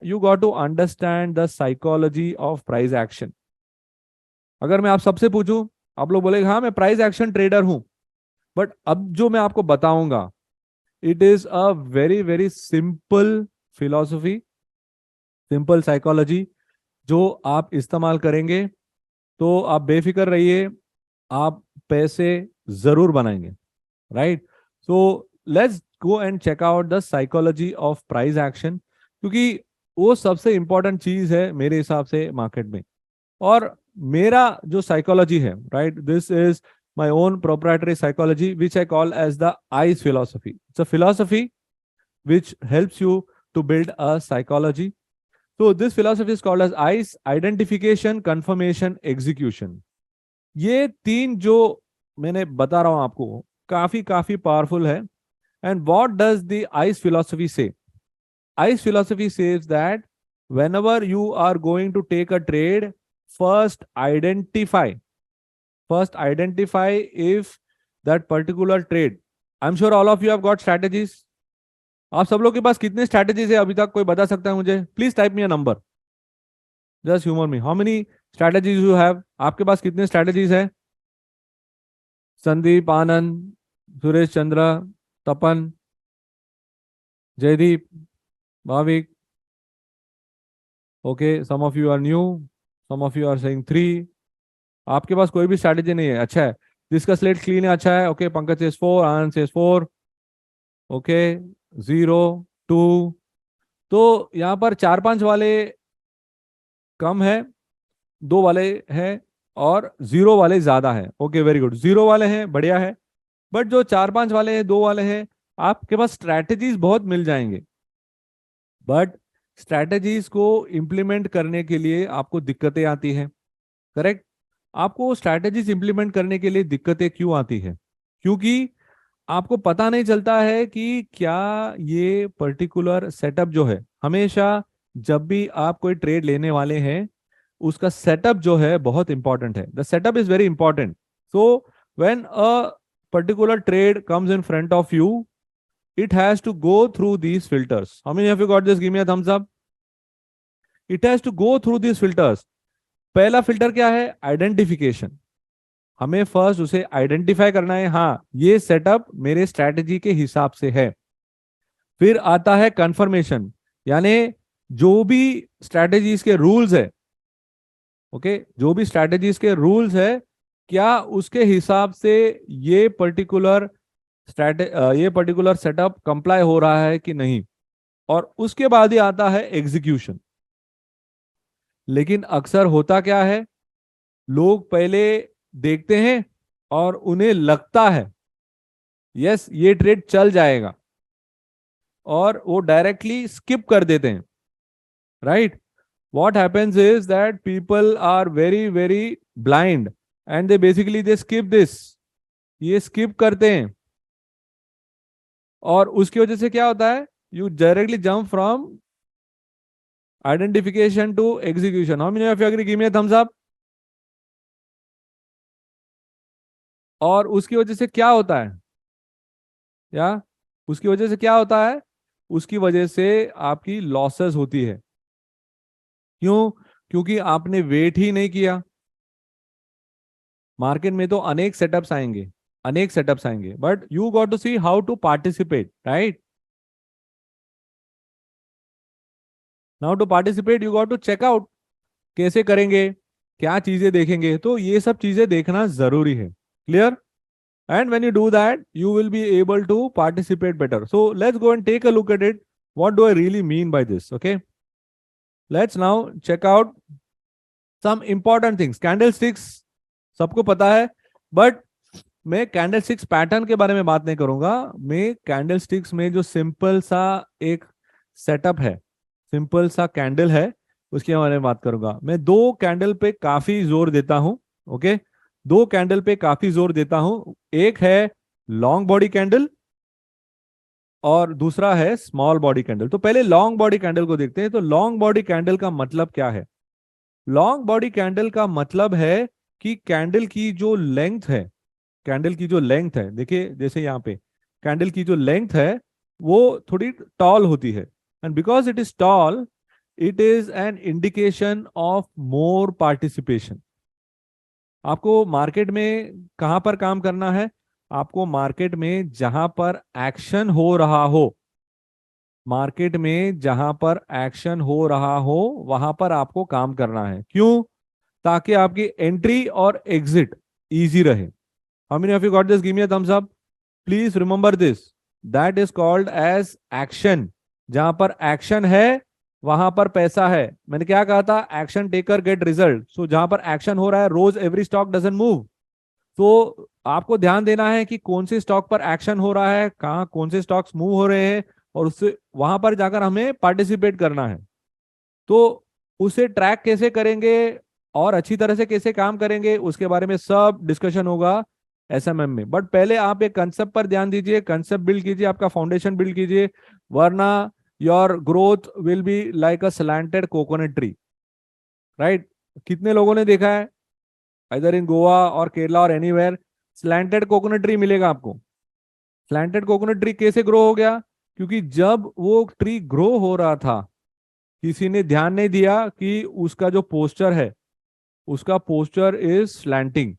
You got to understand the psychology of price action. अगर मैं आप सबसे पूछूं, आप लोग बोलेंगे हाँ मैं प्राइस एक्शन ट्रेडर हूं, बट अब जो मैं आपको बताऊंगा, it is a very very simple philosophy, simple psychology, जो आप इस्तेमाल करेंगे तो आप बेफिक्र रहिए, आप पैसे जरूर बनाएंगे. Right. So let's go and check out the psychology of price action, क्योंकि वो सबसे इंपॉर्टेंट चीज है मेरे हिसाब से मार्केट में. और मेरा जो साइकोलॉजी है, right, this is my own proprietary psychology which I call as the ice philosophy. It's a philosophy which helps you to build a psychology. So this philosophy is called as ICE: identification, confirmation, execution. ये तीन जो मैंने बता रहा हूं आपको, काफी काफी पावरफुल है. And what does the ice philosophy say? Ice philosophy says that whenever you are going to take a trade, first identify if that particular trade, I'm sure all of you have got strategies. आप सब लोग के पास कितने strategies है अभी तक, कोई बता सकता है मुझे? Please type me a number, just humour me, how many strategies you have? आपके पास कितने स्ट्रैटेजीज है? Sandeep, Anand, Suresh Chandra, Tapan, Jaydeep, Bhavik. Okay, some of you are new, some of you are saying 3. आपके पास कोई भी स्ट्रैटेजी नहीं है, अच्छा है. जिसका स्लेट क्लीन है, अच्छा है. ओके, पंकज सेज 4, आनंद सेज 4. ओके, 0, 2. तो यहाँ पर 4-5 वाले कम है, 2 वाले हैं, और 0 वाले ज्यादा है. Okay, very good. 0 वाले हैं, बढ़िया है. बट जो 4-5 वाले हैं, 2 वाले हैं, आपके पास स्ट्रैटेजीज बहुत मिल जाएंगे, बट स्ट्रैटेजीज को इंप्लीमेंट करने के लिए आपको दिक्कतें आती हैं. करेक्ट. आपको स्ट्रैटेजीज इंप्लीमेंट करने के लिए दिक्कतें क्यों आती है? क्योंकि आपको पता नहीं चलता है कि क्या ये पर्टिकुलर सेटअप जो है, हमेशा जब भी आप कोई ट्रेड लेने वाले हैं, उसका सेटअप जो है बहुत इंपॉर्टेंट है. The setup is very important. So when a particular trade comes in front of you, it has to go through these filters. How many of you got this? Give me a thumbs up. It has to go through these filters. पहला filter क्या है? Identification. हमें first उसे identify करना है, हाँ ये setup मेरे स्ट्रैटेजी के हिसाब से है. फिर आता है कंफर्मेशन, यानी जो भी स्ट्रैटेजीज के रूल्स है, ओके, जो भी स्ट्रैटेजीज के रूल्स है, क्या उसके हिसाब से ये पर्टिकुलर ये पर्टिकुलर सेटअप कंप्लाई हो रहा है कि नहीं. और उसके बाद ही आता है एग्जीक्यूशन. लेकिन अक्सर होता क्या है, लोग पहले देखते हैं और उन्हें लगता है यस ये ट्रेड चल जाएगा, और वो डायरेक्टली स्किप कर देते हैं. Right. What happens is that people are very very blind and they basically they skip this. ये स्किप करते हैं, और उसकी वजह से क्या होता है, you directly jump from identification to execution. How many of you agree? Give me a thumbs up. और उसकी वजह से क्या होता है, या उसकी वजह से क्या होता है? उसकी वजह से आपकी लॉसेस होती है. क्यों? क्योंकि आपने वेट ही नहीं किया. मार्केट में तो अनेक सेटअप्स आएंगे, अनेक सेटअप्स आएंगे, but you got to see how to participate. Right. Now to participate you got to check out कैसे करेंगे, क्या चीजें देखेंगे. तो ये सब चीजें देखना जरूरी है. Clear? And when you do that, you will be able to participate better. So let's go and take a look at it. What do I really mean by this? Okay. Let's now check out some important things. Candlesticks, सबको पता है, but मैं candlesticks pattern के बारे में बात नहीं करूंगा. मैं कैंडलस्टिक्स में जो सिंपल सा एक सेटअप है, सिंपल सा कैंडल है, उसके बारे में बात करूंगा. मैं 2 कैंडल पे काफी जोर देता हूं. ओके, 2 कैंडल पे काफी जोर देता हूं. एक है लॉन्ग बॉडी कैंडल और दूसरा है स्मॉल बॉडी कैंडल. तो पहले लॉन्ग बॉडी कैंडल को देखते हैं. तो लॉन्ग बॉडी कैंडल का मतलब क्या है? लॉन्ग बॉडी कैंडल का मतलब है कि कैंडल की जो लेंथ है, कैंडल की जो लेंथ है, देखिए जैसे यहाँ पे कैंडल की जो लेंथ है वो थोड़ी टॉल होती है. And because it is tall, it is an indication of more participation. आपको मार्केट में कहां पर काम करना है? आपको मार्केट में जहां पर एक्शन हो रहा हो, मार्केट में जहां पर एक्शन हो रहा हो वहां पर आपको काम करना है। क्यों? ताकि आपकी एंट्री और एग्जिट इजी रहे। How many of you got this? Give me a thumbs up. Please remember this, that is called as action. जहां पर एक्शन है वहां पर पैसा है। मैंने क्या कहा था? Action taker get result. So जहां पर एक्शन हो रहा है, रोज एवरी स्टॉक डजंट मूव। तो आपको ध्यान देना है कि कौन से स्टॉक पर एक्शन हो रहा है, कहाँ कौन से स्टॉक्स मूव हो रहे हैं, और उससे वहां पर जाकर हमें पार्टिसिपेट करना है। तो उसे ट्रैक कैसे करेंगे और अच्छी तरह से कैसे काम करेंगे, उसके बारे में सब डिस्कशन होगा एसएमएम में। बट पहले आप एक कंसेप्ट पर ध्यान दीजिए, कंसेप्ट बिल्ड कीजिए, आपका फाउंडेशन बिल्ड कीजिए, वरना your growth will be like a slanted coconut tree, right? कितने लोगों ने देखा है इधर इन गोवा और केरला और एनीवेयर स्लैंटेड कोकोनट ट्री मिलेगा आपको? स्लैंटेड कोकोनट ट्री कैसे ग्रो हो गया? क्योंकि जब वो ट्री ग्रो हो रहा था, किसी ने ध्यान नहीं दिया कि उसका जो पोस्चर है, उसका posture is slanting,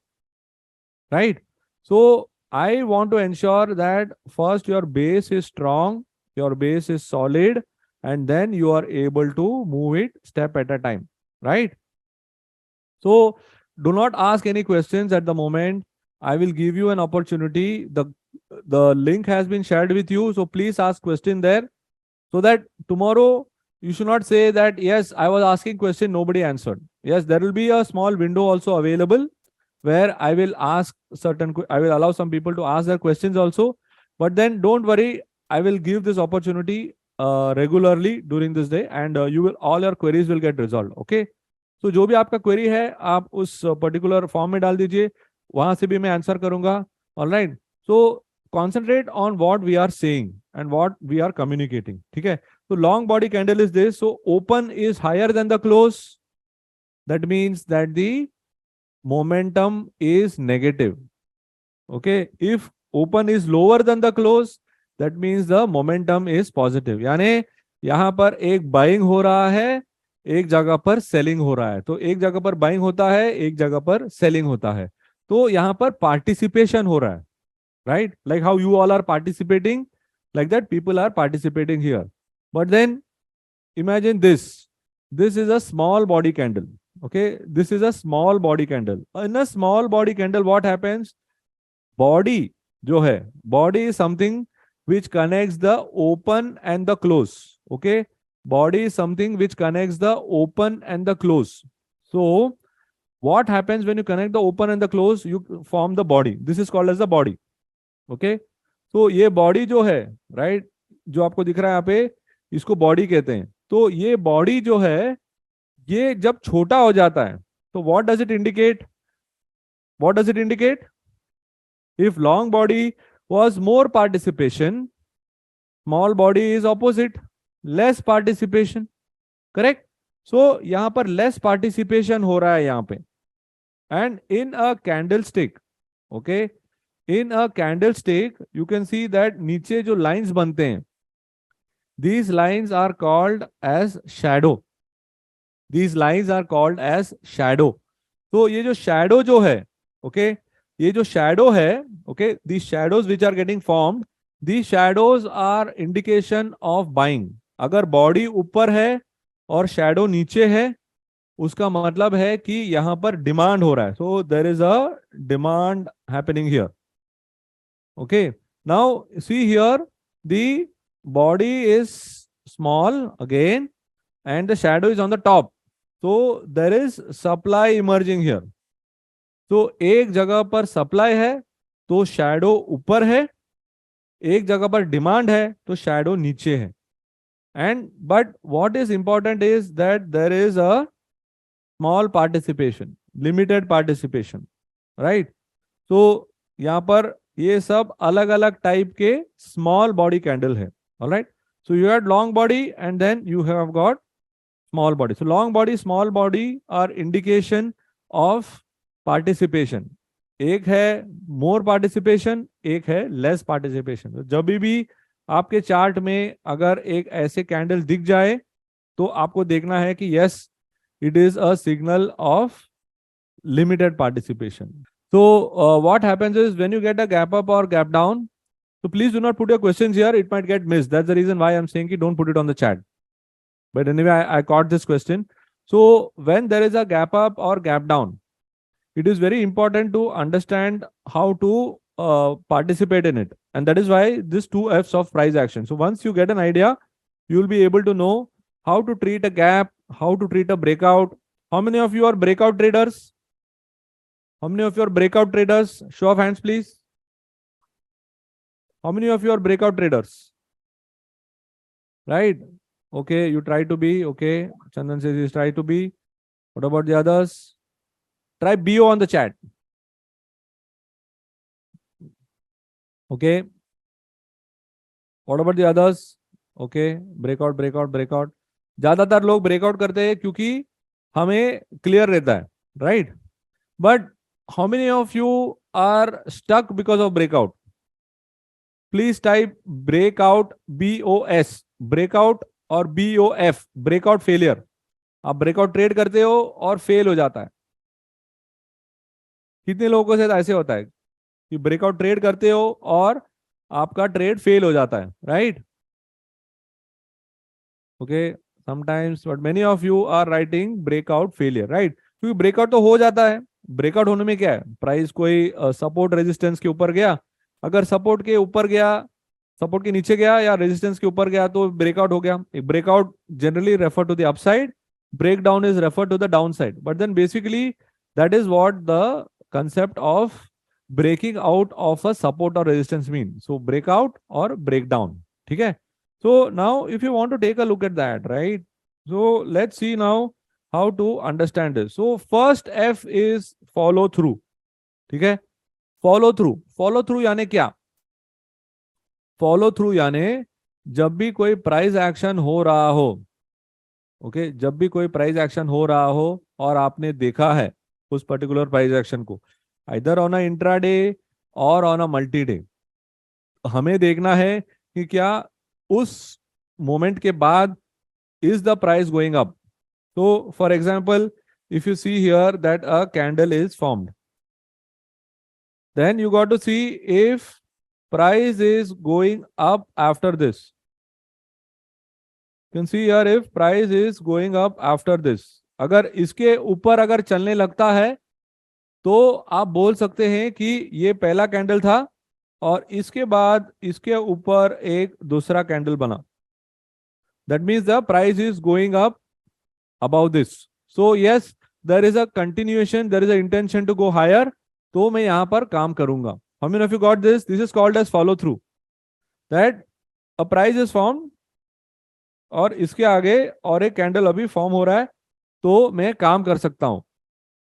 right? So I want to ensure that first your base is strong, your base is solid, and then you are able to move it step at a time, right? So do not ask any questions at the moment. I will give you an opportunity. The link has been shared with you, so please ask question there, so that tomorrow you should not say that yes, I was asking question, nobody answered. Yes, there will be a small window also available where I will ask I will allow some people to ask their questions also. But then don't worry, I will give this opportunity regularly during this day, and you will all your queries will get resolved. Okay. तो जो भी आपका query है आप उस particular form में डाल दीजिए, वहां से भी मैं आंसर करूंगा। Alright, so concentrate on what we are saying and what we are communicating. ठीक है, तो long body candle is this, so open is higher then the close, that means that the momentum is negative. Okay, if open is lower then the close, that means the momentum is positive. यानी यहां पर एक buying हो रहा है, एक जगह पर सेलिंग हो रहा है। तो एक जगह पर बाइंग होता है, एक जगह पर सेलिंग होता है। तो यहां पर पार्टिसिपेशन हो रहा है, right? Like how you all are participating, like that people are participating here. But then imagine this is a small body candle. Okay, this is a small body candle. In a small body candle what happens? Body जो है, body is something which connects the open and the close. Okay, body is something which connects the open and the close. So what happens when you connect the open and the close? You form the body. This is called as the body. Okay, तो ये body जो है, right, जो आपको दिख रहा है यहाँ पे, इसको बॉडी कहते हैं। तो ये बॉडी जो है, ये जब छोटा हो जाता है तो what does it indicate? What does it indicate? If long body was more participation, small body is opposite, less participation. Correct? So यहां पर लेस पार्टिसिपेशन हो रहा है यहां पे। And in a candle stick, okay, in a candlestick you can see that नीचे जो lines बनते हैं, these lines are called as shadow. These lines are called as shadow. तो ये जो shadow जो है, okay, ये जो shadow है, okay, these shadows which are getting formed, these shadows are indication of buying. अगर body ऊपर है और shadow नीचे है, उसका मतलब है कि यहां पर डिमांड हो रहा है. So there is a demand happening here. Okay, now see here, the body is small again and the shadow is on the top. So there is supply emerging here. तो एक जगह पर सप्लाई है तो shadow ऊपर है, एक जगह पर डिमांड है तो शैडो नीचे है. And but what is important is that there is a small participation, limited participation, right? तो यहां पर ये सब अलग अलग टाइप के स्मॉल बॉडी कैंडल है. Alright, so you had long body and then you have got small body. So long body, small body are indication of participation. एक है मोर पार्टिसिपेशन, एक है लेस पार्टिसिपेशन. जब भी आपके चार्ट में अगर एक ऐसे कैंडल दिख जाए तो आपको देखना है कि yes it is a signal of limited participation. So what happens is when you get a gap up or gap down, so please do not put your questions here, it might get missed. That's the reason why I'm saying don't put it on the chat. But anyway, I caught this question. So when there is a gap up or gap down, it is very important to understand how to participate in it. And that is why this 2Fs of price action. So once you get an idea, you will be able to know how to treat a gap, how to treat a breakout. How many of you are breakout traders? How many of you are breakout traders? Show of hands, please. How many of you are breakout traders? Right? Okay, you try to be. Okay, Chandan says he's try to be. What about the others? Try BO on the chat. Okay. What about the others? Okay, breakout, breakout, breakout. ज्यादातर लोग breakout करते हैं क्योंकि हमें clear रहता है, right? But how many of you are stuck because of breakout? Please type breakout BOS, breakout, और BOF, breakout failure. आप ब्रेकआउट ट्रेड करते हो और फेल हो जाता है. कितने लोगों के साथ ऐसे होता है कि ब्रेकआउट ट्रेड करते हो और आपका ट्रेड फेल हो जाता है, right? Okay, sometimes, but many of you are writing breakout failure, right? क्योंकि ब्रेकआउट तो हो जाता है. ब्रेकआउट होने में क्या है? प्राइस कोई सपोर्ट रेजिस्टेंस के ऊपर गया, अगर सपोर्ट के ऊपर गया, सपोर्ट के नीचे गया या रेजिस्टेंस के ऊपर गया तो ब्रेकआउट हो गया. Breakout generally refer to the upside, breakdown is referred to the downside. But then basically that is what the concept of breaking out of a support or resistance mean. So breakout or breakdown. ठीक है? So now if you want to take a look at that, right? So let's see now how to understand this. So first F is follow through. ठीक है? Follow through. Follow through यानी क्या? Follow through यानी जब भी कोई price action हो रहा हो, ओके, जब भी कोई प्राइस एक्शन हो रहा हो और आपने देखा है उस पर्टिकुलर प्राइस एक्शन को आइदर ऑन अ इंट्राडे और ऑन अ मल्टी डे, हमें देखना है कि क्या उस मोमेंट के बाद is the price going up. तो for example if you see here that a candle is formed, then you got to see if price is going up after this. You can see here if price is going up after this. अगर इसके ऊपर अगर चलने लगता है तो आप बोल सकते हैं कि ये पहला कैंडल था और इसके बाद इसके ऊपर एक दूसरा कैंडल बना. That means the price is going up above this. So yes, there is a continuation, there is a intention to go higher. तो मैं यहां पर काम करूंगा. How many of you got this? This is called as follow through. That a price is formed और इसके आगे और एक कैंडल अभी फॉर्म हो रहा है तो मैं काम कर सकता हूं.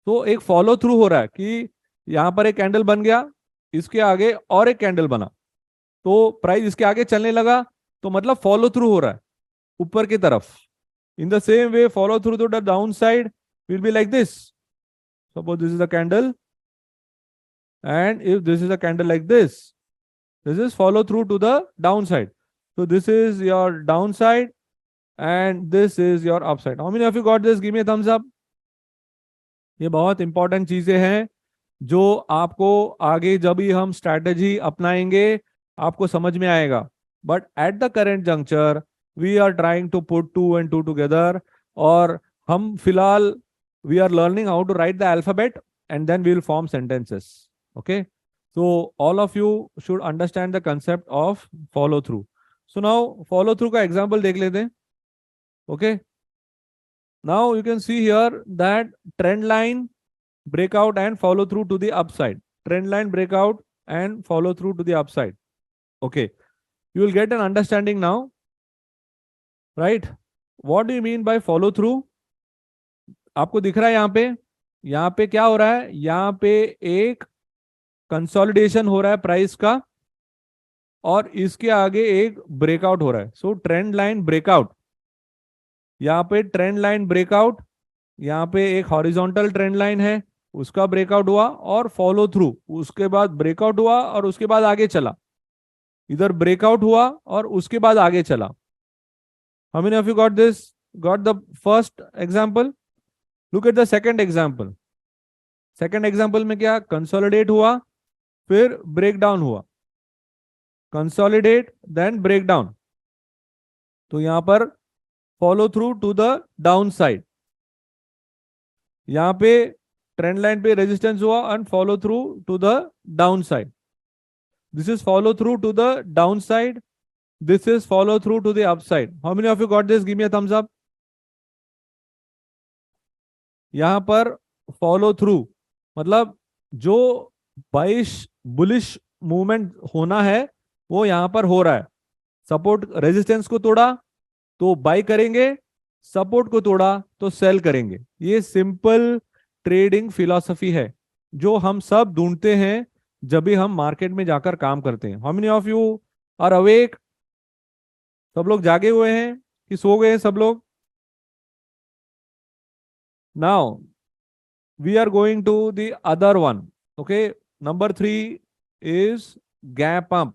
तो एक फॉलो थ्रू हो रहा है कि यहां पर एक कैंडल बन गया, इसके आगे और एक कैंडल बना, तो प्राइस इसके आगे चलने लगा, तो मतलब फॉलो थ्रू हो रहा है ऊपर की तरफ. In the same way follow through to the down side will be like this. Suppose this is a candle and if this is a candle like this, this is follow through to the down side. So this is your downside and this is your upside. How many of you got this? Give me a thumbs up. ये बहुत important चीजें हैं जो आपको आगे जब भी हम स्ट्रैटेजी अपनाएंगे आपको समझ में आएगा. But at the current juncture we are trying to put 2 and 2 together, और हम फिलहाल we are learning how to write the alphabet and then we will form sentences. Okay, so all of you should understand the concept of follow through. So now follow through का example देख लेते हैं. Okay, now you can see here that trend line breakout and follow through to the upside. Trend line breakout and follow through to the upside. Okay, you will get an understanding now, right? What do you mean by follow through? आपको दिख रहा है यहाँ पे क्या हो रहा है? यहाँ पे एक कंसोलिडेशन हो रहा है प्राइस का और इसके आगे एक ब्रेकआउट हो रहा है. सो ट्रेंड लाइन ब्रेकआउट, यहाँ पे ट्रेंड लाइन ब्रेकआउट, यहाँ पे एक हॉरिजॉन्टल ट्रेंड लाइन है उसका ब्रेकआउट हुआ और फॉलो थ्रू, उसके बाद ब्रेकआउट हुआ और उसके बाद आगे चला. इधर ब्रेकआउट हुआ और उसके बाद आगे चला. How many of you got this? got the first example. Look at the second example. Second example में क्या, कंसोलिडेट हुआ फिर ब्रेक डाउन हुआ, कंसोलिडेट देन ब्रेक डाउन। तो यहां पर follow through to the down side, यहां पे ट्रेंड लाइन पे रेजिस्टेंस हुआ and follow through to the down side. This is follow through to the down side, this is follow through to the up side. How many of you got this? Give me a thumbs up. यहां पर follow through मतलब जो बाइश bullish movement होना है वो यहां पर हो रहा है। सपोर्ट रेजिस्टेंस को तोड़ा तो बाई करेंगे, सपोर्ट को तोड़ा तो सेल करेंगे। ये सिंपल ट्रेडिंग फिलॉसफी है जो हम सब ढूंढते हैं जब भी हम मार्केट में जाकर काम करते हैं। How many of you are awake? सब लोग जागे हुए हैं कि सो गए सब लोग? Now we are going to the other one. Okay, number 3 is gap up.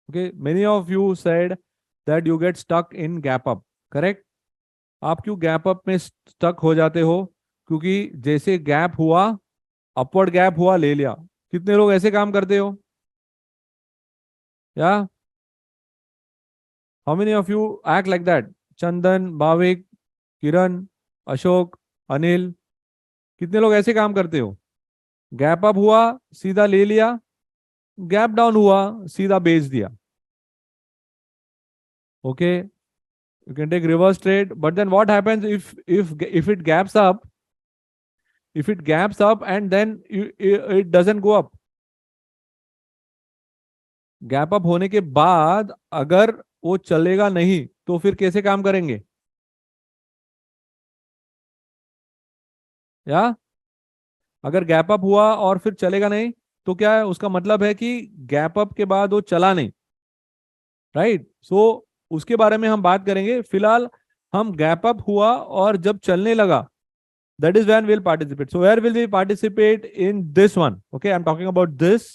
Okay, many of you said that you get stuck in gap up, correct? आप क्यों गैप अप में स्टक हो जाते हो? क्योंकि जैसे गैप हुआ, अपवर्ड गैप हुआ, ले लिया। कितने लोग ऐसे काम करते हो? या how many of you act like that? Chandan, Bhavik, Kiran, Ashok, Anil, कितने लोग ऐसे काम करते हो? गैप अप हुआ सीधा ले लिया, गैप डाउन हुआ सीधा बेच दिया। Okay, you can take reverse trade, but then what happens if it gaps up, if it gaps up and then it doesn't go up? Gap up होने के बाद अगर वो चलेगा नहीं तो फिर कैसे काम करेंगे? या अगर गैप अप हुआ और फिर चलेगा नहीं तो क्या है? उसका मतलब है कि गैप अप के बाद वो चला नहीं, राइट? सो उसके बारे में हम बात करेंगे। फिलहाल हम गैप अप हुआ और जब चलने लगा, that is when we'll participate. So where will we participate? In this one. Okay, I'm talking about this.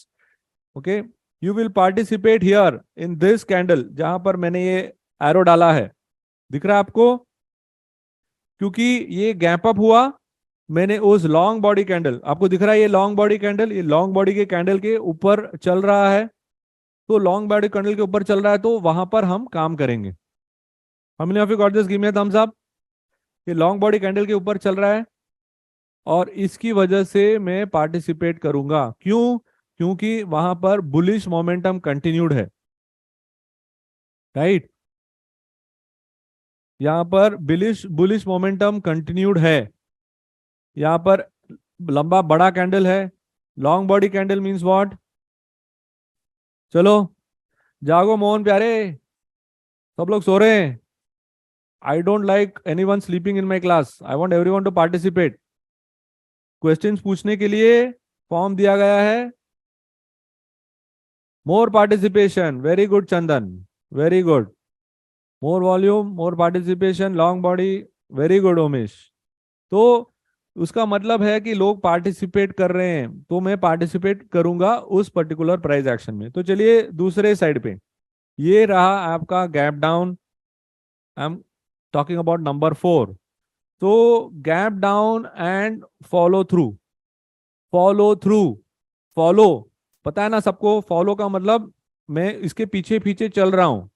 Okay, you will participate here in this candle जहां पर मैंने ये एरो डाला है, दिख रहा है आपको? क्योंकि ये गैप अप हुआ, मैंने उस लॉन्ग बॉडी कैंडल, आपको दिख रहा है ये लॉन्ग बॉडी कैंडल, ये लॉन्ग बॉडी के कैंडल के ऊपर चल रहा है। तो लॉन्ग बॉडी कैंडल के ऊपर चल रहा है तो वहां पर हम काम करेंगे। हमने of you got this? Give me a thumbs up. ये लॉन्ग बॉडी कैंडल के ऊपर चल रहा है और इसकी वजह से मैं पार्टिसिपेट करूंगा। क्यों? क्योंकि वहां पर बुलिश मोमेंटम कंटिन्यूड है, राइट? यहां पर बुलिश बुलिश मोमेंटम कंटिन्यूड है। यहां पर लंबा बड़ा कैंडल है, long body candle means what? चलो जागो मोहन प्यारे, सब लोग सो रहे हैं। I don't like anyone sleeping in my class, I want everyone to participate. Questions पूछने के लिए फॉर्म दिया गया है। More participation, very good Chandan, very good. More volume, more participation, long body, very good Umesh. तो उसका मतलब है कि लोग पार्टिसिपेट कर रहे हैं तो मैं पार्टिसिपेट करूंगा उस पर्टिकुलर प्राइस एक्शन में। तो चलिए दूसरे साइड पे, ये रहा आपका gap down. I am talking about number 4। तो gap down and follow through, follow through, follow, पता है ना सबको? फॉलो का मतलब मैं इसके पीछे पीछे चल रहा हूं।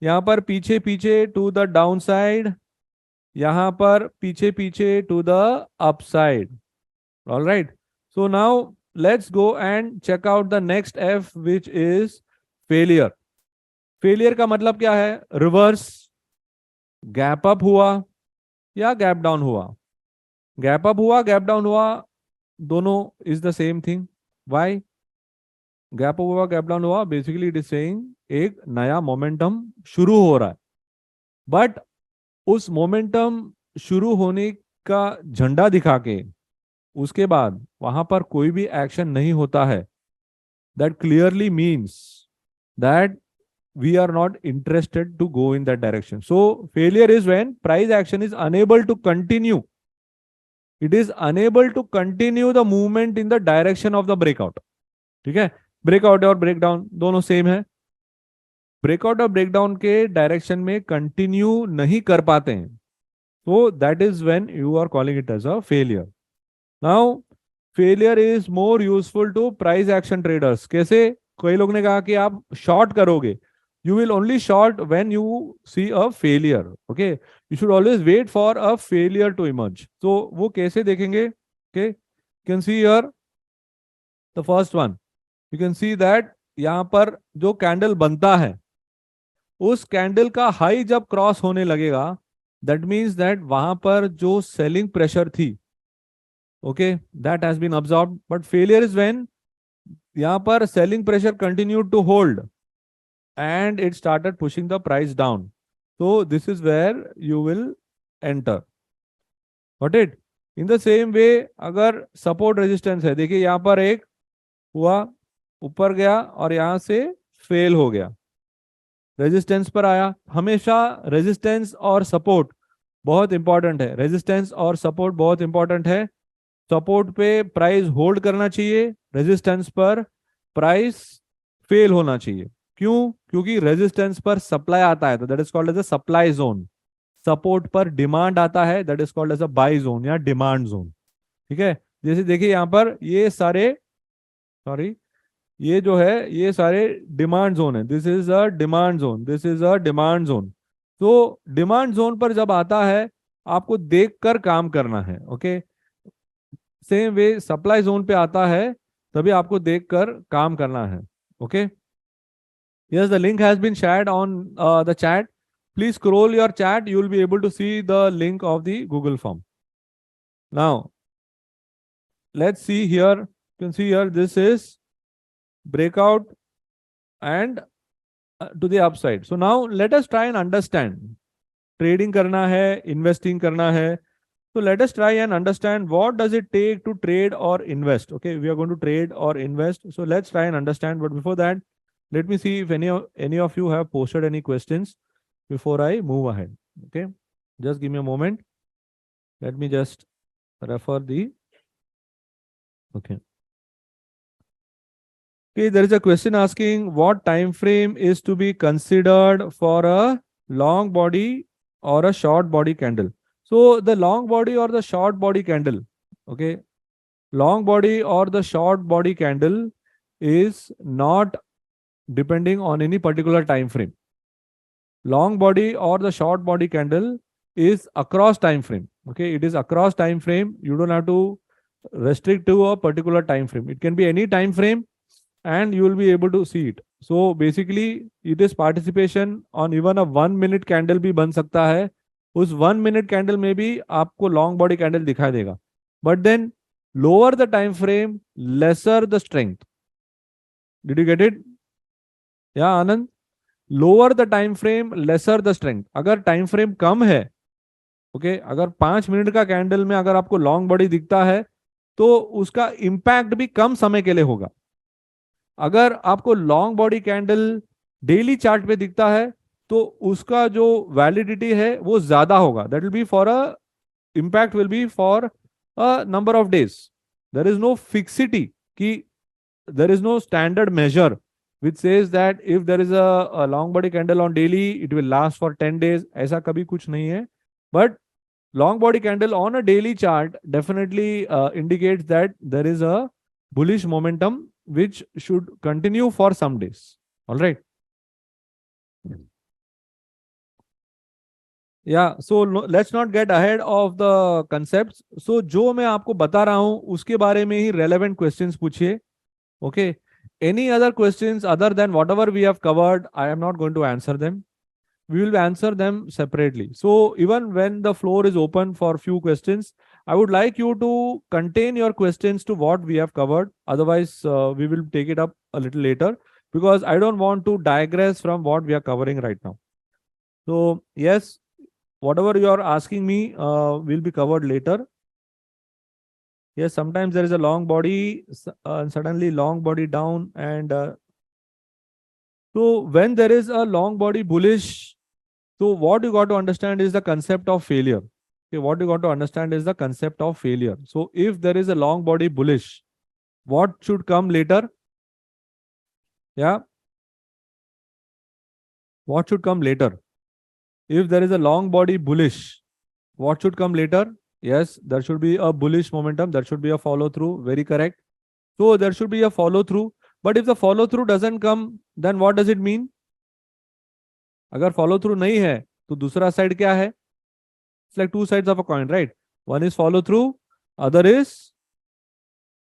यहां पर पीछे पीछे टू द डाउन साइड, यहां पर पीछे पीछे to the up side. All right, so now let's go and check out the next F which is failure. Failure का मतलब क्या है? रिवर्स, गैप अप हुआ या गैप डाउन हुआ। गैप अप हुआ, गैप डाउन हुआ, दोनों is the same thing. Why? Gap up हुआ, गैप डाउन हुआ, बेसिकली इट इज सेइंग एक नया मोमेंटम शुरू हो रहा है। बट उस मोमेंटम शुरू होने का झंडा दिखा के उसके बाद वहां पर कोई भी एक्शन नहीं होता है, that clearly means that we are not interested to go in that direction. So failure is when price action is unable to continue, it is unable to continue the movement in the direction of the breakout. ठीक है, breakout और breakdown दोनों same है। Breakout और breakdown के direction में continue नहीं कर पाते हैं, तो that is when you are calling it as a failure. Now failure is more useful to price action traders. कैसे? कई लोग ने कहा कि आप शॉर्ट करोगे, you will only short when you see a failure. Okay, you should always wait for a failure to emerge. तो वो कैसे देखेंगे? Okay, can see here the first one. You can see that यहां पर जो candle बनता है, उस कैंडल का हाई जब क्रॉस होने लगेगा, दैट मीन्स दैट वहां पर जो सेलिंग प्रेशर थी, okay, that has been absorbed. But failure is when यहाँ पर selling pressure continued to hold and it started pushing the price down. तो this is where you will enter. Got it? In the same way, अगर support resistance है, देखिए यहाँ पर एक हुआ, ऊपर गया और यहां से फेल हो गया, रेजिस्टेंस पर आया. हमेशा रेजिस्टेंस और सपोर्ट बहुत इंपॉर्टेंट है. रेजिस्टेंस और सपोर्ट बहुत इंपॉर्टेंट है. सपोर्ट पे प्राइस होल्ड करना चाहिए, रेजिस्टेंस पर प्राइस फेल होना चाहिए. क्यों? क्योंकि रेजिस्टेंस पर सप्लाई आता है, तो that is called as a supply zone. Support पर डिमांड आता है, that is called as a buy zone या डिमांड जोन. ठीक है? जैसे देखिए यहाँ पर ये सारे, सॉरी, ये जो है ये सारे डिमांड जोन है. This is a demand zone, this is a demand zone. तो डिमांड जोन पर जब आता है, आपको देखकर काम करना है. Okay, same way supply zone पे आता है, तभी आपको देखकर काम करना है. Okay, yes, the link has been shared on the chat. Please scroll your chat, you will be able to see the link of the Google form. Now let's see here. You can see here this is breakout and to the upside. So now let us try and understand. Trading करना है, investing करना है. So let us try and understand what does it take to trade or invest. Okay, we are going to trade or invest. So let's try and understand. But before that, let me see if any of you have posted any questions before I move ahead. Okay, just give me a moment. Let me just refer the. Okay. Okay, there is a question asking what time frame is to be considered for a long body or a short body candle. So the long body or the short body candle, okay, long body or the short body candle is not depending on any particular time frame. Long body or the short body candle is across time frame. Okay, it is across time frame. You don't have to restrict to a particular time frame. It can be any time frame and you will be able to see it. So basically it is participation on even a 1 minute candle भी बन सकता है. उस 1 minute candle में भी आपको long body candle दिखाई देगा. But then lower the time frame, lesser the strength. Did you get it? Yeah, Anand? Lower the time frame, lesser the strength. अगर time frame कम है, ओके, अगर 5 मिनट का candle में अगर आपको लॉन्ग बॉडी दिखता है, तो उसका इंपैक्ट भी कम समय के लिए होगा. अगर आपको long body candle daily chart पे दिखता है, तो उसका जो वैलिडिटी है वो ज्यादा होगा. That will be for a impact will be for a number of days. There is no fixity कि there is no standard measure which says that if there is a long body candle on daily, it will last for 10 days. ऐसा कभी कुछ नहीं है. But long body candle on a daily chart definitely indicates that there is a bullish momentum which should continue for some days. All right. Yeah, so let's not get ahead of the concepts. So जो मैं आपको बता रहा हूं उसके बारे में ही relevant questions पूछिए. Okay. Any other questions other than whatever we have covered, I am not going to answer them. We will answer them separately. So even when the floor is open for few questions, I would like you to contain your questions to what we have covered. Otherwise, we will take it up a little later because I don't want to digress from what we are covering right now. So yes, whatever you are asking me will be covered later. Yes, sometimes there is a long body, suddenly long body down, and so when there is a long body bullish, so what you got to understand is the concept of failure. Okay, what you got to understand is the concept of failure. So if there is a long body bullish, what should come later? Yeah, What should come later? If there is a long body bullish, what should come later? Yes, there should be a bullish momentum. There should be a follow through. Very correct. So there should be a follow through. But if the follow through doesn't come, then what does it mean? अगर follow through नहीं है, तो दूसरा side क्या है? It's like two sides of a coin, right? One is follow through, other is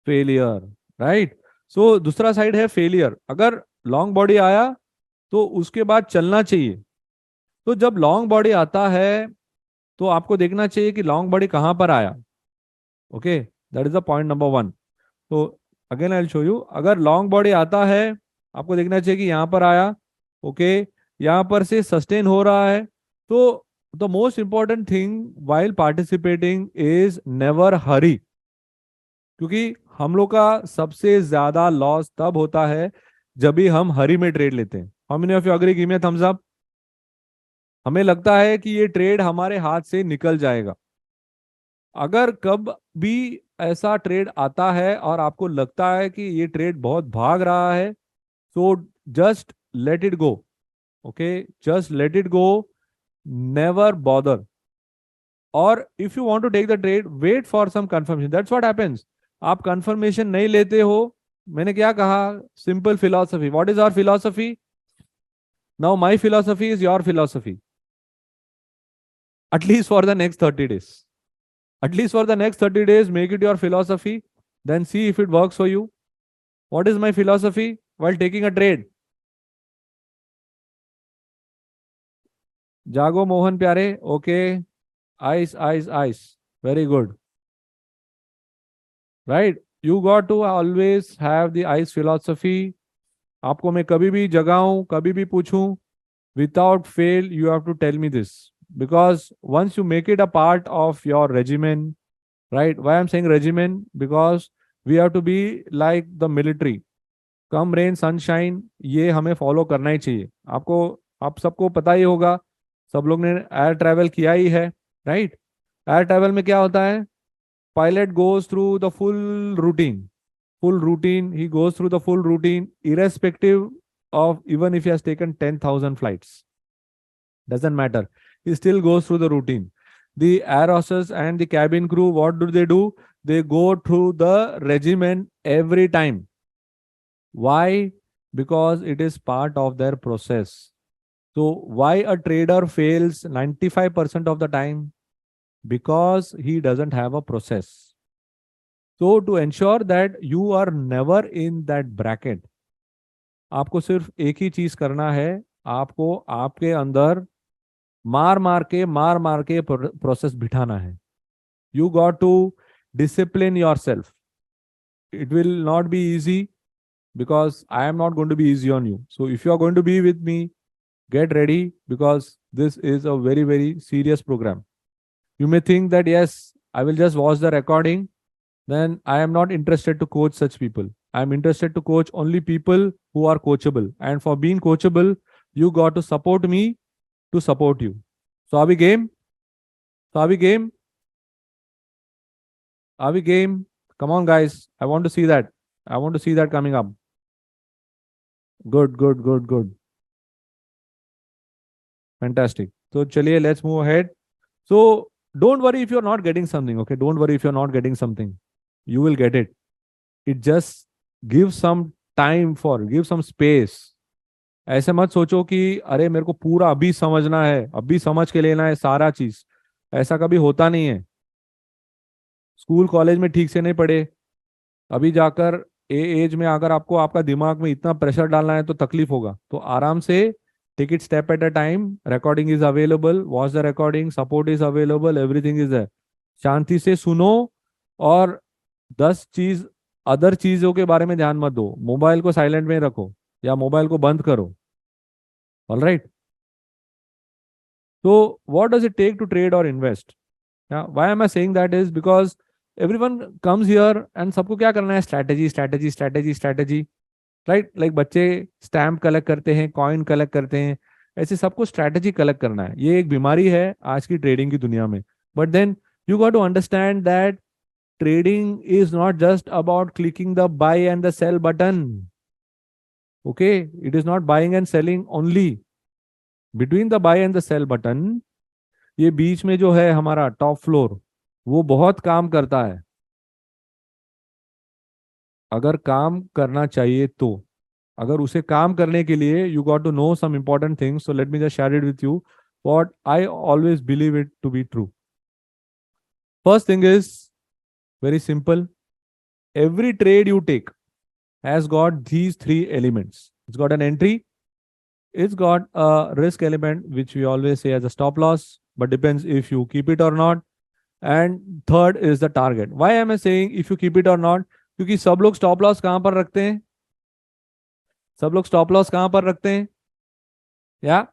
failure, right? So दूसरा side है failure. अगर long body आया, तो उसके बाद चलना चाहिए. तो जब लॉन्ग बॉडी आता है तो आपको देखना चाहिए कि लॉन्ग बॉडी कहां पर आया. Okay, that is the point number 1. तो again I will show you. अगर लॉन्ग बॉडी आता है, आपको देखना चाहिए कि यहां पर आया. ओके, यहां पर से सस्टेन हो रहा है. तो the most important thing while participating is never hurry. क्योंकि हम लोग का सबसे ज्यादा लॉस तब होता है जब भी हम हरी में ट्रेड लेते हैं. How many of you agree? Give me a thumbs up. हमें लगता है कि ये ट्रेड हमारे हाथ से निकल जाएगा. अगर कब भी ऐसा ट्रेड आता है और आपको लगता है कि ये ट्रेड बहुत भाग रहा है, तो just let it go. Okay, just let it go. Never bother. और if you want to take the trade, wait for some confirmation. That's what happens. आप कंफर्मेशन नहीं लेते हो. मैंने क्या कहा? Simple philosophy. What is our philosophy? Now my philosophy is your philosophy. At least for the next 30 days. At least for the next 30 days, make it your philosophy. Then see if it works for you. What is my philosophy while taking a trade? Jago Mohan Pyare. Okay. Ice, ice, ice. Very good. Right? You got to always have the ice philosophy. आपको मैं कभी भी जगाऊं, कभी भी पूछूं, without fail, you have to tell me this. Because once you make it a part of your regimen, right? Why I'm saying regimen? Because we have to be like the military. Come rain sunshine, ये हमें follow करना ही चाहिए. आपको, आप सबको पता ही होगा, सब लोग ने एयर ट्रैवल किया ही है, राइट? एयर ट्रैवल में क्या होता है? Pilot goes through the full routine. He goes through the full routine irrespective of, even if he has taken 10,000 flights, doesn't matter, he still goes through the routine. The air hostess and the cabin crew, what do? They go through the regimen every time. Why? Because it is part of their process. So why a trader fails 95% of the time? Because he doesn't have a process. So to ensure that you are never in that bracket, आपको सिर्फ एक ही चीज करना है. आपको आपके अंदर मार मार के प्रोसेस बिठाना है. You got to discipline yourself. It will not be easy, because I am not going to be easy on you. So if you are going to be with me, get ready, because this is a very, very serious program. You may think that yes, I will just watch the recording. Then I am not interested to coach such people. I am interested to coach only people who are coachable. And for being coachable, you got to support me to support you. So are we game? So are we game? Are we game? Come on, guys. I want to see that. I want to see that coming up. Good, good, good, good. Fantastic. So chaliye, let's move ahead. So don't worry if you're not getting something. Okay, don't worry if you're not getting something. You will get it. It just give some time for, give some space. ऐसे मत सोचो कि अरे मेरे को पूरा अभी समझना है, अभी समझ के लेना है सारा चीज. ऐसा कभी होता नहीं है. स्कूल कॉलेज में ठीक से नहीं पढ़े, अभी जाकर एज में अगर आपको आपका दिमाग में इतना प्रेशर डालना है तो तकलीफ होगा. तो आराम से take it step at a time. Recording is available, watch the recording, support is available, everything is there. शांति से सुनो और 10 चीज अदर चीजों के बारे में ध्यान मत दो. मोबाइल को साइलेंट में रखो या मोबाइल को बंद करो. All right. तो what does it take to trade और invest? Why am I saying that is because everyone comes here and सबको क्या करना है? Strategy, strategy, strategy, strategy, right? Like बच्चे स्टैम्प कलेक्ट करते हैं, कॉइन कलेक्ट करते हैं, ऐसे सबको स्ट्रैटेजी कलेक्ट करना है. ये एक बीमारी है आज की ट्रेडिंग की दुनिया में. But then you got to understand that trading is not just about clicking the buy and the sell button. Okay, it is not buying and selling only. Between the buy and the sell button, ये बीच में जो है हमारा top floor, वो बहुत काम करता है। अगर काम करना चाहिए तो, अगर उसे काम करने के लिए you got to know some important things, so let me just share it with you what I always believe it to be true. First thing is very simple. Every trade you take has got these three elements. It's got an entry, it's got a risk element, which we always say as a stop loss, but depends if you keep it or not. And third is the target. Why am I saying if you keep it or not? क्योंकि सब लोग stop loss कहां पर रखते हैं? सब लोग stop loss कहां पर रखते हैं? या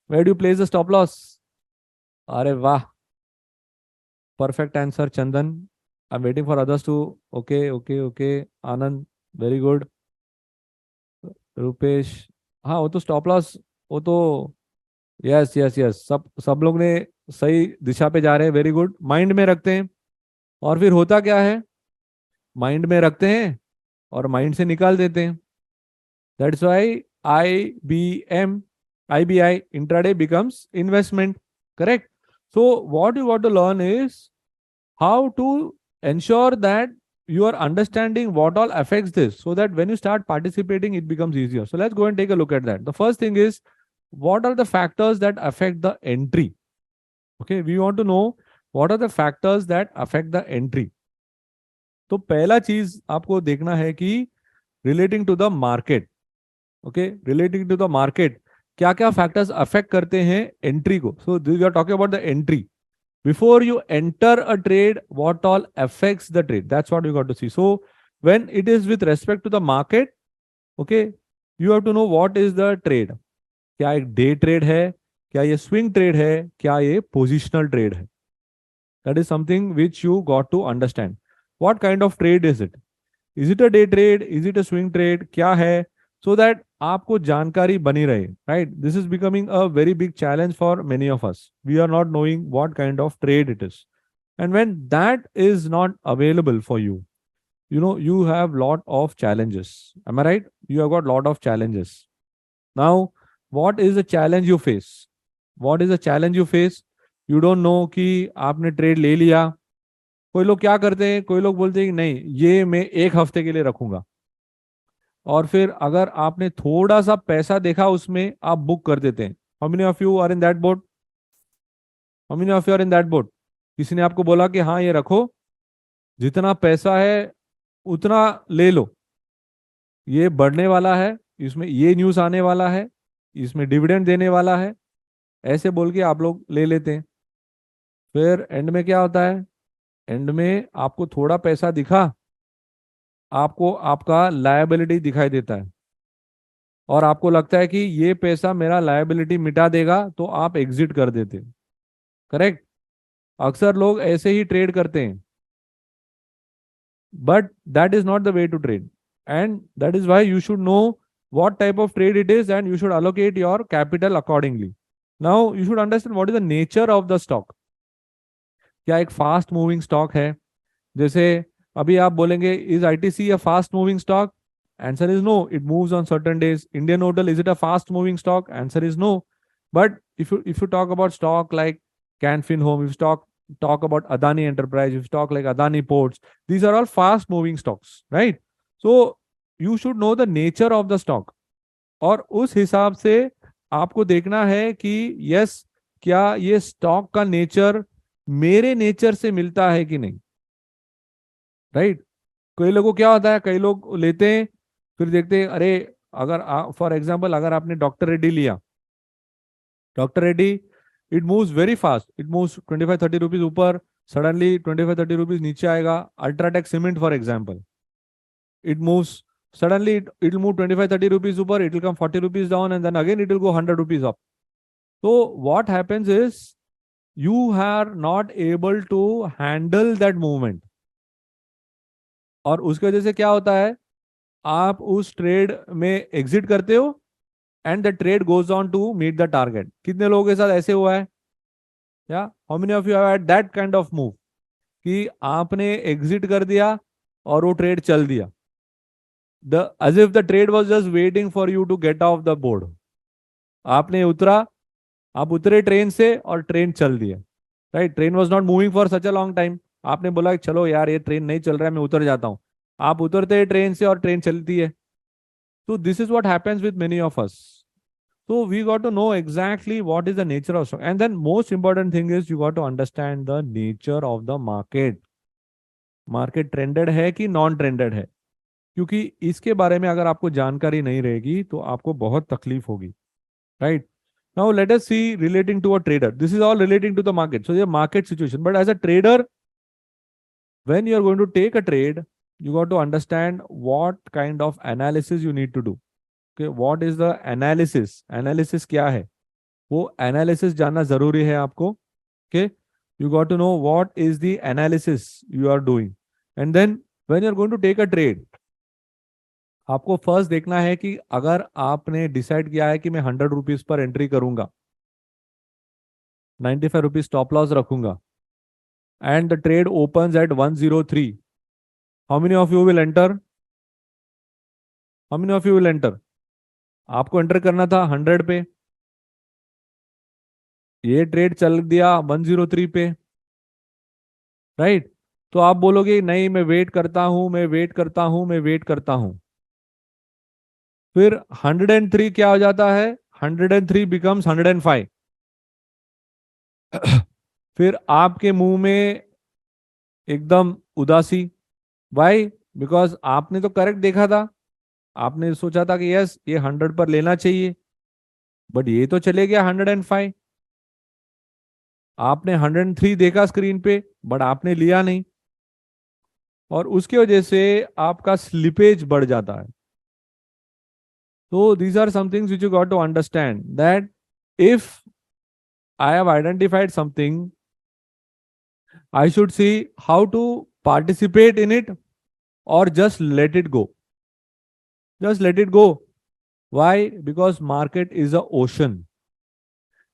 where do place the stop loss? अरे वाह, perfect answer, Chandan. I'm waiting for others to. Okay, okay, okay. Anand, very good. Rupesh, हाँ वो तो स्टॉप लॉस, वो तो यस यस यस, सब सब लोग ने सही दिशा पे जा रहे हैं, वेरी गुड। माइंड में रखते हैं, और फिर होता क्या है, माइंड में रखते हैं और माइंड से निकाल देते हैं। That's why IBM, IBI intraday becomes investment, correct? So what you got to learn is how to ensure that you are understanding what all affects this, so that when you start participating it becomes easier. So let's go and take a look at that. The first thing is, what are the factors that affect the entry? Okay, we want to know what are the factors that affect the entry. तो पहला चीज आपको देखना है कि relating to the market, okay, relating to the market क्या क्या factors affect करते हैं एंट्री को। So we are talking about the entry. Before you enter a trade, what all affects the trade? That's what you got to see. So when it is with respect to the market, okay, you have to know what is the trade. क्या एक day trade है, क्या ये swing trade है, क्या ये positional trade है? That is something which you got to understand. What kind of trade is it? Is it a day trade? Is it a swing trade? क्या है? So that आपको जानकारी बनी रहे, right? This is becoming a very big challenge for many of us. We are not knowing what kind of trade it is. And when that is not available for you, you know, you have lot of challenges. Am I right? You have got lot of challenges. Now, what is the challenge you face? What is the challenge you face? You don't know कि आपने trade ले लिया। कोई लोग क्या करते हैं, कोई लोग बोलते हैं कि नहीं ये मैं एक हफ्ते के लिए रखूंगा, और फिर अगर आपने थोड़ा सा पैसा देखा उसमें, आप बुक कर देते हैं। How many of you are in that boat? How many of you are in that boat? किसी ने आपको बोला कि हाँ ये रखो, जितना पैसा है उतना ले लो, ये बढ़ने वाला है, इसमें ये न्यूज़ आने वाला है, इसमें डिविडेंड देने वाला है, ऐसे बोल के आप लोग ले लेते हैं। फिर एंड में क्या होता है? एंड में आपको थोड़ा पैसा दिखा, आपको आपका लायबिलिटी दिखाई देता है, और आपको लगता है कि ये पैसा मेरा लायबिलिटी मिटा देगा, तो आप एग्जिट कर देते हैं, करेक्ट? अक्सर लोग ऐसे ही ट्रेड करते हैं, but that is not the way to trade, and that is why you should know what type of trade it is and you should allocate your capital accordingly. Now you should understand what is the nature of the stock. क्या एक fast moving stock है? जैसे अभी आप बोलेंगे is ITC a fast moving stock? Answer is no, it moves on certain days. Indian hotel, is it a fast moving stock? Answer is no. But if you talk about stock like Can Fin Home, if you talk about Adani Enterprise, if you talk like Adani Ports, these are all fast moving stocks, right? So you should know the nature of the stock, और उस हिसाब से आपको देखना है कि yes, क्या ये स्टॉक का नेचर मेरे नेचर से मिलता है कि नहीं, राइट? कई लोगों को क्या होता है, कई लोग लेते हैं फिर देखते हैं अरे, अगर फॉर एग्जांपल अगर आपने डॉक्टर रेड्डी लिया, doctor Reddy, it moves very fast, it moves 25-30 rupees ऊपर, सडनली 25-30 रुपीज नीचे आएगा। UltraTech cement for example, it moves suddenly, it will move 25-30 rupees super, it will come 40 rupees down, and then again it will go 100 rupees up. So what happens is you are not able to handle that movement, और उसकी वजह से क्या होता है, आप उस trade में एग्जिट करते हो and the trade goes on to meet the target. कितने लोगों के साथ ऐसे हुआ है? या how many of you have had that kind of move कि आपने एग्जिट कर दिया और वो ट्रेड चल दिया, as if the trade was just waiting for you to get off the board. आपने उतरा, आप उतरे ट्रेन से और ट्रेन चल दी है, right? Train was not moving for such a long time. आपने बोला कि चलो यार ये ट्रेन नहीं चल रहा है, मैं उतर जाता हूँ। आप उतरते हैं ट्रेन से और ट्रेन चलती है। तो this is what happens with many of us. So we got to know exactly what is the nature of stock. And then most important thing is you got to understand the nature of the market. Market trended है कि non trended है? क्योंकि इसके बारे में अगर आपको जानकारी नहीं रहेगी तो आपको बहुत तकलीफ होगी, right? Now let us see relating to a trader. This is all relating to the market. So ये market situation. But as a trader, when you are going to take a trade, you got to understand what kind of analysis you need to do. Okay, what is the analysis? Analysis क्या है? वो analysis जानना जरूरी है आपको. Okay, you got to know what is the analysis you are doing. And then when you are going to take a trade, आपको first देखना है कि अगर आपने डिसाइड किया है कि मैं 100 रुपीज पर एंट्री करूंगा, 95 रुपीज स्टॉप लॉस रखूंगा, and the trade opens eight 103, how many of you will enter? How many of you will enter? आपको एंटर करना था 100 पे, ये ट्रेड चल दिया 103 पे, राइट? तो आप बोलोगे नहीं, मैं वेट करता हूं, मैं वेट करता हूं, मैं वेट करता हूं. फिर 103 क्या हो जाता है? 103 बिकम्स 105. फिर आपके मुंह में एकदम उदासी. वाई? बिकॉज आपने तो करेक्ट देखा था, आपने सोचा था कि यस ये 100 पर लेना चाहिए, बट ये तो चले गया 105. आपने 103 देखा स्क्रीन पे, बट आपने लिया नहीं, और उसकी वजह से आपका स्लिपेज बढ़ जाता है. तो these are some things which you got to understand, that if I have identified something, I should see how to participate in it or just let it go. Just let it go. Why? Because market is a ocean.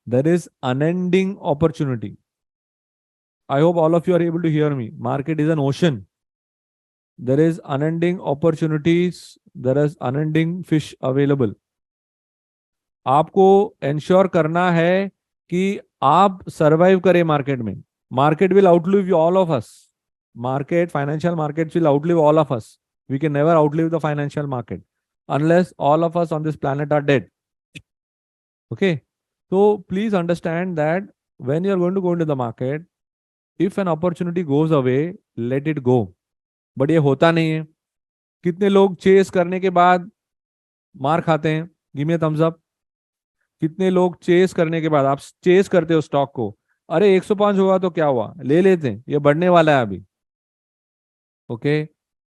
There is unending opportunity. I hope all of you are able to hear me. Market is an ocean. There is unending opportunities. There is unending fish available. आपको ensure करना है कि आप survive करें market में. Market will outlive you all of us. Market, financial market will outlive all of us. We can never outlive the financial market unless all of us on this planet are dead. Okay, so please understand that when you are going to go into the market, if an opportunity goes away, let it go. but ये होता नहीं है. कितने लोग chess करने के बाद मार खाते हैं? Give me a thumbs up. कितने लोग चेस करने के बाद, आप चेस करते हो स्टॉक को, अरे 105 हुआ तो क्या हुआ, ले लेते हैं, ये बढ़ने वाला है अभी. Okay,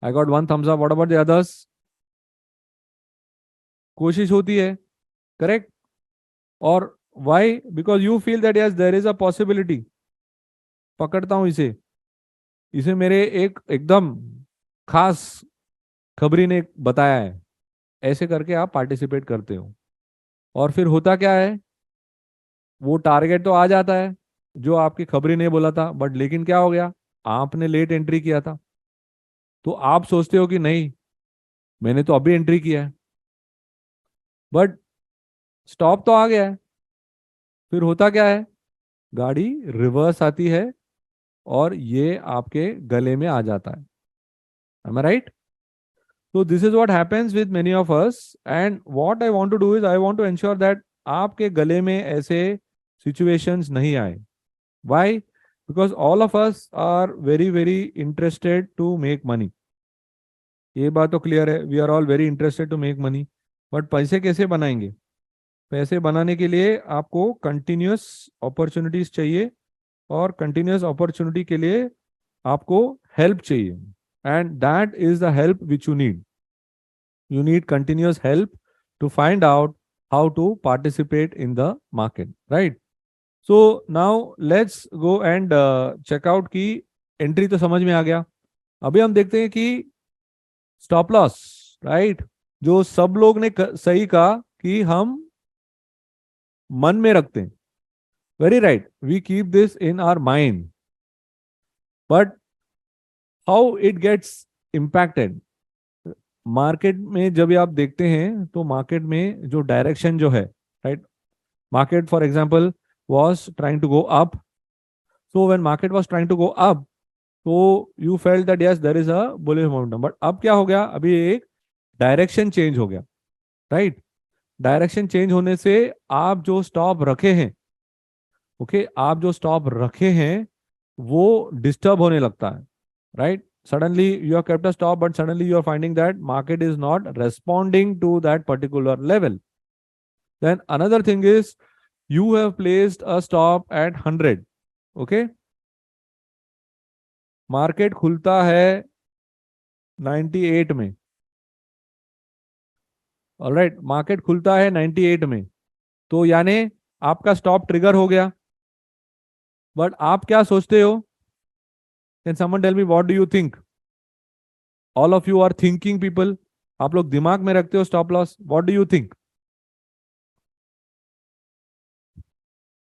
I got one thumbs up. What about the others? कोशिश होती है, करेक्ट. और why? Because you feel that yes there is a possibility. पकड़ता हूं इसे, इसे मेरे एक एकदम खास खबरी ने बताया है, ऐसे करके आप पार्टिसिपेट करते हो. और फिर होता क्या है? वो टारगेट तो आ जाता है जो आपकी खबरी ने बोला था, बट लेकिन क्या हो गया? आपने लेट एंट्री किया था. तो आप सोचते हो कि नहीं, मैंने तो अभी एंट्री किया है, बट स्टॉप तो आ गया है. फिर होता क्या है? गाड़ी रिवर्स आती है और ये आपके गले में आ जाता है. Am I right? So this is what happens with many of us, and what I want to do is I want to ensure that आपके गले में ऐसे situations नहीं आए. Why? Because all of us are very very interested to make money. ये बात तो clear है, we are all very interested to make money. But पैसे कैसे बनाएंगे? पैसे बनाने के लिए आपको कंटिन्यूस अपॉर्चुनिटीज चाहिए, और कंटिन्यूस अपॉर्चुनिटी के लिए आपको हेल्प चाहिए. And that is the help which you need. You need continuous help to find out how to participate in the market, right? So now let's go and check out की entry तो समझ में आ गया. अभी हम देखते हैं कि स्टॉप लॉस, राइट? जो सब लोग ने सही कहा कि हम मन में रखते हैं. Very right, we keep this in our mind. But how it gets impacted? Market में जब आप देखते हैं तो मार्केट में जो डायरेक्शन जो है, right, Market, for example, was trying to go up. So when market was trying to go up, so you felt that yes, there is a bullish momentum. But अब क्या हो गया? अभी एक डायरेक्शन चेंज हो गया, राइट? डायरेक्शन चेंज होने से आप जो स्टॉप रखे हैं, ओके, आप जो स्टॉप रखे हैं वो डिस्टर्ब होने लगता है, right? Suddenly you have kept a stop, but suddenly you are finding that market is not responding to that particular level. Then another thing is you have placed a stop at 100. Okay, market खुलता है 98 में, alright, market खुलता है 98 में, तो यानी आपका stop trigger हो गया। बट आप क्या सोचते हो? Can someone tell me what do you think? All of you are thinking people, आप लोग दिमाग में रखते हो stop loss. What do you think?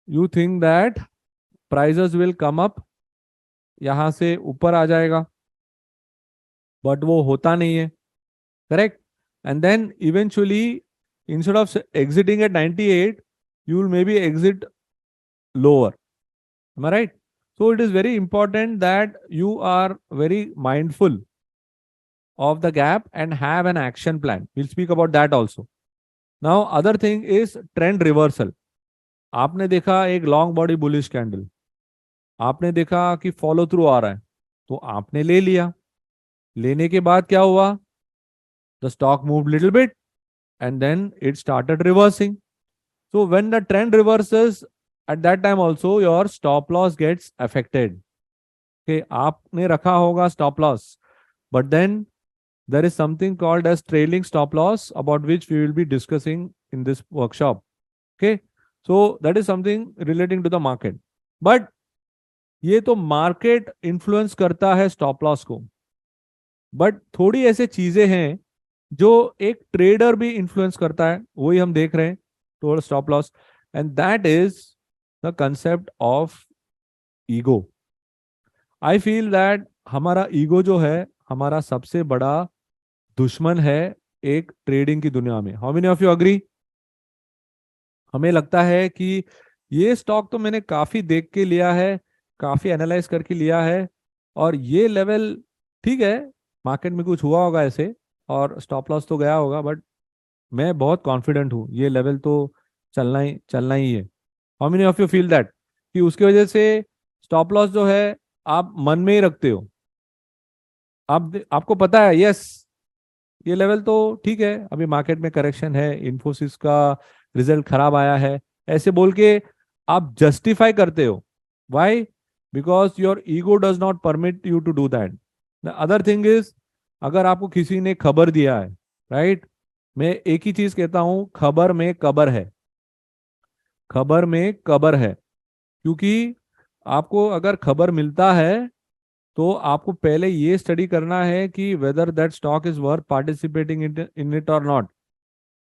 You think that prices will come up, यहां से ऊपर आ जाएगा, बट वो होता नहीं है, correct? And then eventually instead of exiting at 98, you will maybe exit lower. Am I right? So it is very important that you are very mindful of the gap and have an action plan. We'll speak about that also. Now other thing is trend reversal. आपने देखा एक long body bullish candle, आपने देखा कि follow through आ रहा है, तो आपने ले लिया। लेने के बाद क्या हुआ? The stock move little bit and then it started reversing. So when the trend reverses, at that time also your stop loss gets affected. Okay, आपने रखा होगा stop loss, but then there is something called as trailing stop loss, about which we will be discussing in this workshop. Okay, so that is something relating to the market. But ये तो market influence करता है stop loss को, but थोड़ी ऐसे चीजें हैं जो एक ट्रेडर भी इन्फ्लुएंस करता है, वही हम देख रहे हैं towards stop loss, and that is the concept of ego. I feel that हमारा ईगो जो है हमारा सबसे बड़ा दुश्मन है एक ट्रेडिंग की दुनिया में. How many of you agree? हमें लगता है कि ये स्टॉक तो मैंने काफी देख के लिया है, काफी एनालाइज करके लिया है, और ये लेवल ठीक है, मार्केट में कुछ हुआ होगा ऐसे और स्टॉप लॉस तो गया होगा, बट मैं बहुत कॉन्फिडेंट हूँ ये लेवल तो चलना ही है. How many of you feel that कि उसकी वजह से स्टॉप लॉस जो है आप मन में ही रखते हो? आपको पता है यस ये लेवल तो ठीक है, अभी मार्केट में करेक्शन है, इन्फोसिस का रिजल्ट खराब आया है, ऐसे बोल के आप जस्टिफाई करते हो. Why? Because your ego does not permit you to do that. The other thing is, अगर आपको किसी ने खबर दिया है, राइट, मैं एक ही चीज कहता हूं, खबर में कबर है, खबर में कबर है. क्योंकि आपको अगर खबर मिलता है तो आपको पहले ये स्टडी करना है कि whether that stock is worth participating in it और not.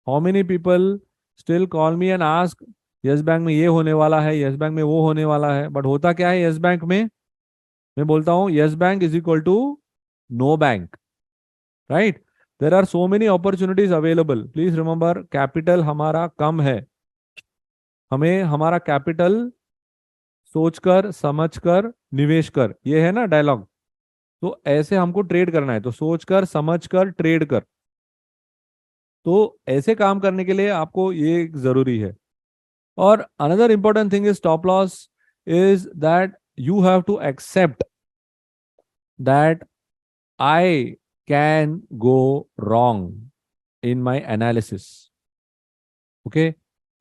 How many people still call me and ask Yes Bank में ये होने वाला है, यस बैंक में वो होने वाला है, बट होता क्या है यस बैंक में? मैं बोलता हूं yes bank is equal to no bank, right? There are so many opportunities available. Please remember, capital हमारा कम है, हमें हमारा कैपिटल सोचकर समझकर निवेश कर, ये है ना डायलॉग. तो ऐसे हमको ट्रेड करना है, तो सोचकर समझकर ट्रेड कर. तो ऐसे काम करने के लिए आपको ये जरूरी है. और another important thing is stop loss is that you have to accept that I can go wrong in my analysis. Okay,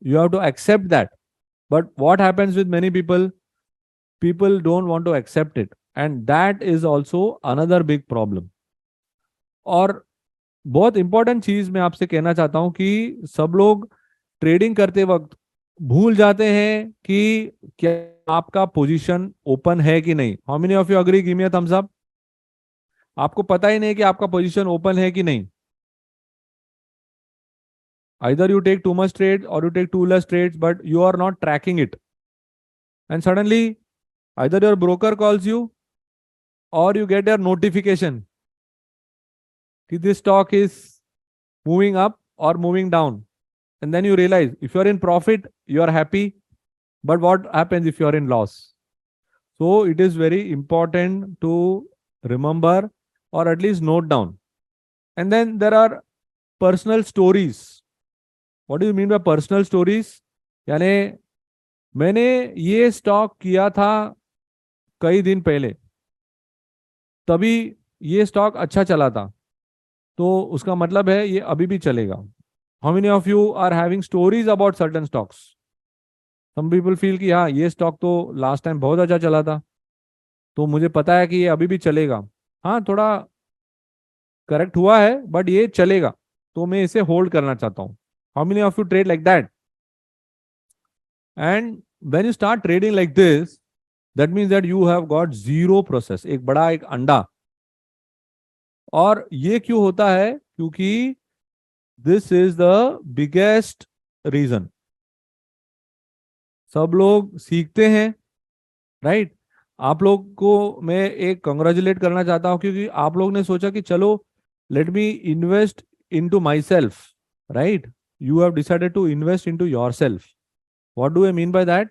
you have to accept that. But what happens with many people? People don't want to accept it, and that is also another big problem. और बहुत important चीज मैं आपसे कहना चाहता हूं कि सब लोग ट्रेडिंग करते वक्त भूल जाते हैं कि क्या आपका पोजीशन ओपन है कि नहीं. How many of you agree? Give me a thumbs up. आपको पता ही नहीं कि आपका पोजीशन ओपन है कि नहीं. Either you take too much trades or you take too less trades, but you are not tracking it. And suddenly, either your broker calls you or you get your notification that this stock is moving up or moving down. and then you realize if you're in profit, you are happy. But what happens if you're in loss? So it is very important to remember or at least note down. And then there are personal stories. What do you mean by personal stories? यानी मैंने ये stock किया था कई दिन पहले, तभी ये स्टॉक अच्छा चला था, तो उसका मतलब है ये अभी भी चलेगा. How many of you are having stories about certain stocks? Some people feel कि हाँ ये स्टॉक तो लास्ट टाइम बहुत अच्छा चला था, तो मुझे पता है कि ये अभी भी चलेगा. हाँ थोड़ा करेक्ट हुआ है बट ये चलेगा, तो मैं इसे होल्ड करना चाहता हूँ. How many of you trade like that? And when you start trading like this, that means that you have got zero process, एक बड़ा एक अंडा. और ये क्यों होता है? क्योंकि this is the biggest reason. सब लोग सीखते हैं, राइट? आप लोग को मैं एक कंग्रेचुलेट करना चाहता हूं, क्योंकि आप लोग ने सोचा कि चलो let me invest into myself, right? You have decided to invest into yourself. What do I mean by that?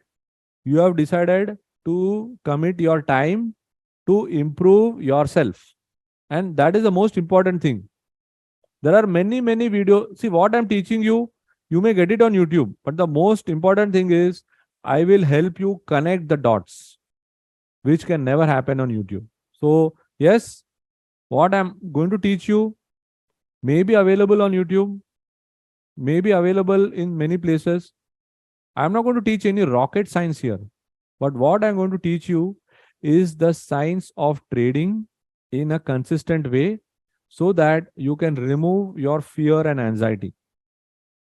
You have decided to commit your time to improve yourself, and that is the most important thing. There are many videos. See, what I'm teaching you, you may get it on YouTube, but the most important thing is I will help you connect the dots, which can never happen on YouTube. So yes, what I'm going to teach you may be available on YouTube, may be available in many places. I'm not going to teach any rocket science here, but what I'm going to teach you is the science of trading in a consistent way, so that you can remove your fear and anxiety,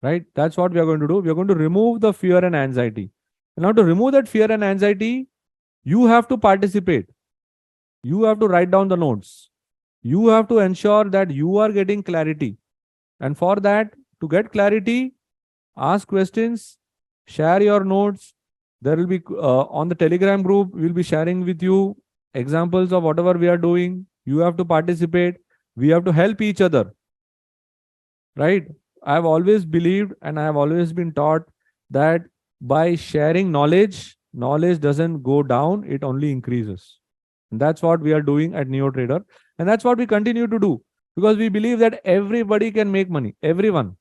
right? That's what we are going to do. We are going to remove the fear and anxiety. And now to remove that fear and anxiety, you have to participate. You have to write down the notes. You have to ensure that you are getting clarity. And for that, to get clarity, ask questions, share your notes. There will be on the Telegram group, we'll be sharing with you examples of whatever we are doing. You have to participate. We have to help each other, right? I have always believed and I have always been taught that by sharing knowledge, knowledge doesn't go down, it only increases. And that's what we are doing at NeoTrader. And that's what we continue to do, because we believe that everybody can make money. Everyone.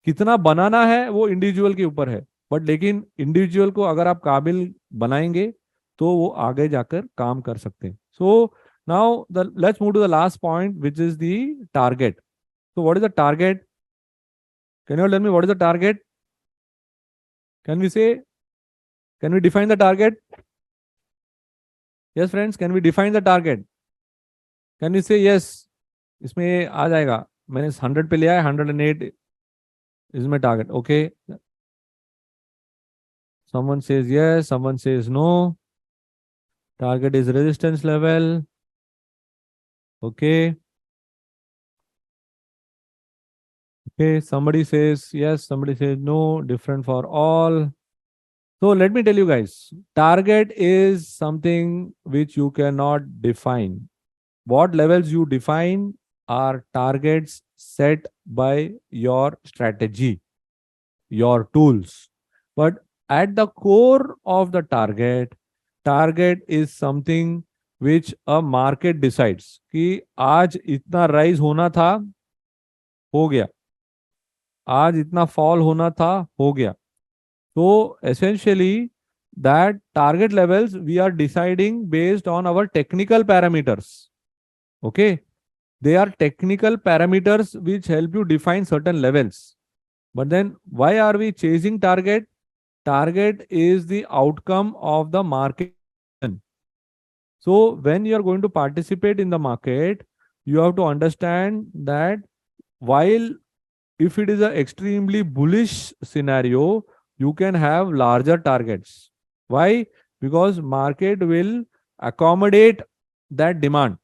कितना बनाना है वो individual के ऊपर है, but लेकिन individual को अगर आप काबिल बनाएंगे तो वो आगे जाकर काम कर सकते हैं. So now let's move to the last point, which is the target. So what is the target? Can you tell me what is the target? Can we say, can we define the target? Yes friends, can we define the target? Can you say yes? इसमें आ जाएगा, मैंने 100 पे लिया है, 108 is my target. Okay, someone says yes, someone says no. Target is resistance level. Okay, okay, somebody says yes, somebody says no, different for all. So let me tell you guys, target is something which you cannot define. What levels you define are targets set by your strategy, your tools. But at the core of the target, target is something which a market decides कि आज इतना rise होना था, हो गया. आज इतना fall होना था, हो गया. तो essentially that target levels we are deciding based on our technical parameters. Okay, they are technical parameters which help you define certain levels. But then why are we chasing target? Target is the outcome of the market. So when you are going to participate in the market, you have to understand that while if it is an extremely bullish scenario, you can have larger targets. Why? Because market will accommodate that demand.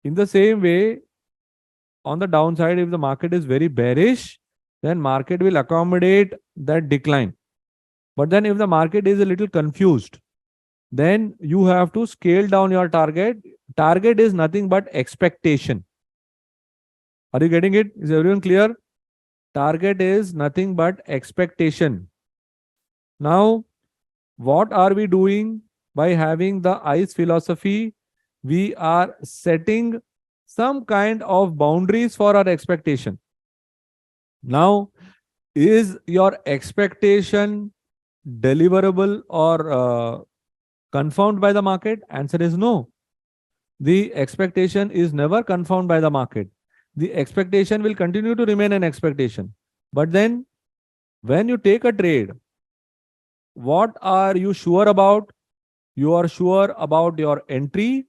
In the same way, on the downside, if the market is very bearish, then market will accommodate that decline. But then if the market is a little confused, then you have to scale down your target. Target is nothing but expectation. Are you getting it? Is everyone clear? Target is nothing but expectation. Now, what are we doing by having the ICE philosophy? We are setting some kind of boundaries for our expectation. Now, is your expectation deliverable or confirmed by the market? Answer is no. The expectation is never confirmed by the market. The expectation will continue to remain an expectation. But then, when you take a trade, what are you sure about? You are sure about your entry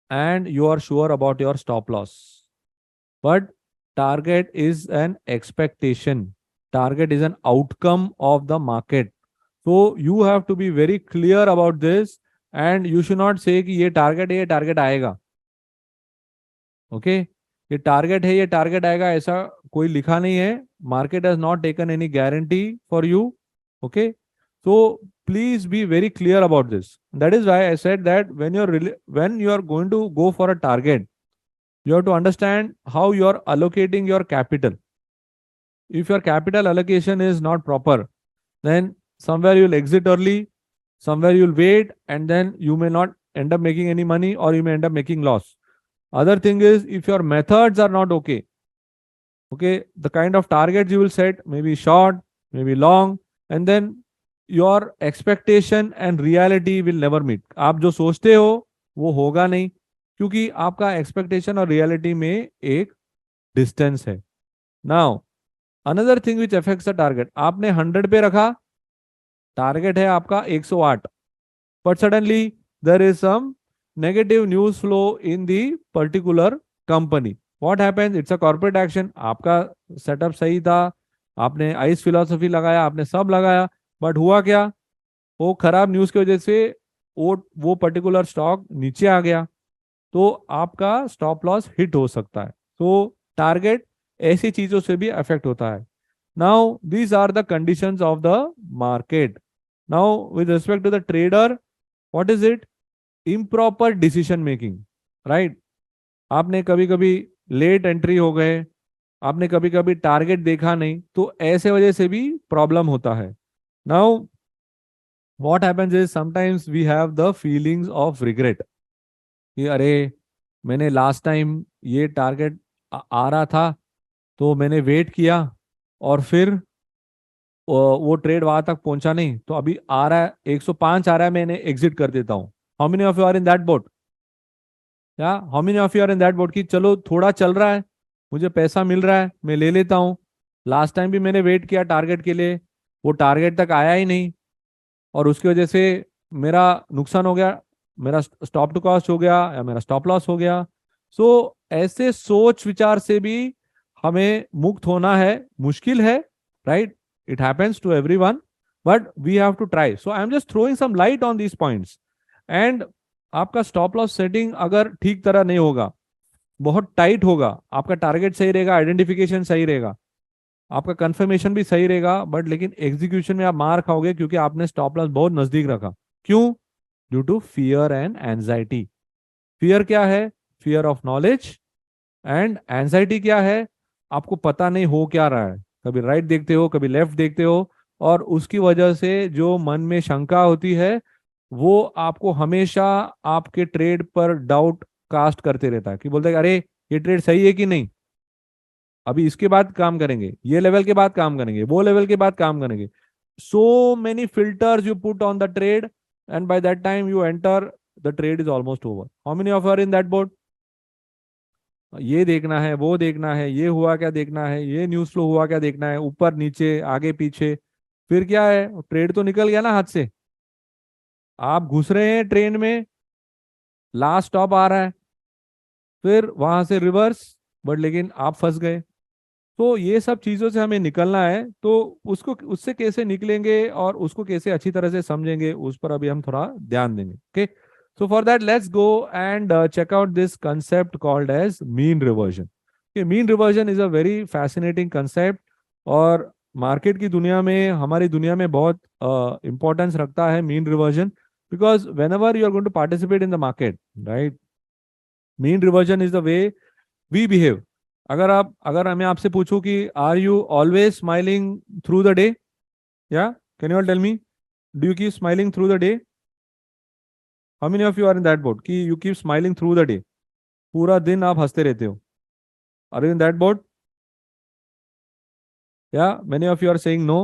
and you are sure about your stop loss. But target is an expectation. Target is an outcome of the market. So you have to be very clear about this and you should not say कि ये target आएगा. Okay? ये target है, ये target आएगा, ऐसा कोई लिखा नहीं है. Market has not taken any guarantee for you. Okay? So please be very clear about this. That is why I said that when you are going to go for a target, you have to understand how you are allocating your capital. If your capital allocation is not proper, then somewhere you'll exit early, somewhere you'll wait, and then you may not end up making any money or you may end up making loss. Other thing is if your methods are not okay, the kind of targets you will set, maybe short, maybe long, and then your expectation and reality will never meet. आप जो सोचते हो वो होगा नहीं क्योंकि आपका expectation और reality में एक distance है. Now, another thing which affects the target, आपने 100 पे रखा, target है आपका 108, but suddenly there is some negative news flow in the particular company. What happens? It's a corporate action. आपका setup सही था, आपने ICE philosophy लगाया, आपने सब लगाया, बट हुआ क्या? वो खराब न्यूज की वजह से वो पर्टिकुलर स्टॉक नीचे आ गया, तो आपका स्टॉप लॉस हिट हो सकता है. तो टारगेट ऐसी चीजों से भी अफेक्ट होता है. Now these are the conditions of the market. Now with respect to the trader, what is it? Improper decision making. Right? आपने कभी कभी लेट एंट्री हो गए, आपने कभी कभी टारगेट देखा नहीं, तो ऐसे वजह से भी प्रॉब्लम होता है. Now, what happens is sometimes we have the feelings of regret. कि अरे मैंने लास्ट टाइम ये टारगेट आ रहा था तो मैंने वेट किया और फिर वो ट्रेड वहां तक पहुंचा नहीं, तो अभी आ रहा है 105 आ रहा है, मैंने एग्जिट कर देता हूँ. How many of you are in that boat? या how many of you are in that boat कि चलो थोड़ा चल रहा है, मुझे पैसा मिल रहा है, मैं ले लेता हूँ. लास्ट टाइम भी मैंने वेट किया टारगेट के लिए, वो टारगेट तक आया ही नहीं और उसकी वजह से मेरा नुकसान हो गया, मेरा स्टॉप टू कॉस्ट हो गया या मेरा स्टॉप लॉस हो गया. सो ऐसे सोच विचार से भी हमें मुक्त होना है. मुश्किल है, right? It happens to everyone, but we have to try. So I am just throwing some light on these points. And आपका स्टॉप लॉस सेटिंग अगर ठीक तरह नहीं होगा, बहुत टाइट होगा, आपका टारगेट सही रहेगा, आइडेंटिफिकेशन सही रहेगा, आपका कंफर्मेशन भी सही रहेगा, बट लेकिन एग्जीक्यूशन में आप मार खाओगे क्योंकि आपने स्टॉप लॉस बहुत नजदीक रखा. क्यों? Due to fear and anxiety. Fear क्या है? Fear of knowledge. And anxiety क्या है? आपको पता नहीं हो क्या रहा है, कभी राइट देखते हो, कभी लेफ्ट देखते हो, और उसकी वजह से जो मन में शंका होती है वो आपको हमेशा आपके ट्रेड पर डाउट कास्ट करते रहता है कि बोलते हैं अरे ये ट्रेड सही है कि नहीं, अभी इसके बाद काम करेंगे, ये लेवल के बाद काम करेंगे, वो लेवल के बाद काम करेंगे. So many filters you put on the trade and by that time you enter, the trade is almost over. How many of are in that boat? ये देखना है, वो देखना है, ये हुआ क्या देखना है, ये न्यूज फ्लो हुआ क्या देखना है, ऊपर नीचे आगे पीछे. फिर क्या है? ट्रेड तो निकल गया ना हाथ से, आप घुस रहे हैं ट्रेन में, लास्ट स्टॉप आ रहा है, फिर वहां से रिवर्स, बट लेकिन आप फंस गए. तो ये सब चीजों से हमें निकलना है. तो उसको उससे कैसे निकलेंगे और उसको कैसे अच्छी तरह से समझेंगे, उस पर अभी हम थोड़ा ध्यान देंगे. Okay, so for that let's go and check out this concept called as mean reversion. Mean reversion is a very fascinating concept और मार्केट की दुनिया में, हमारी दुनिया में बहुत इंपॉर्टेंस रखता है mean reversion, because whenever you are going to participate in the market, right, mean reversion is the way we behave. अगर मैं आपसे पूछूं कि are you always smiling through the day, या can you all tell me, do you keep smiling through the day? How many of you are in that boat कि you keep smiling through the day? पूरा दिन आप हंसते रहते हो? Are you in that boat? Yeah, many of you are saying no,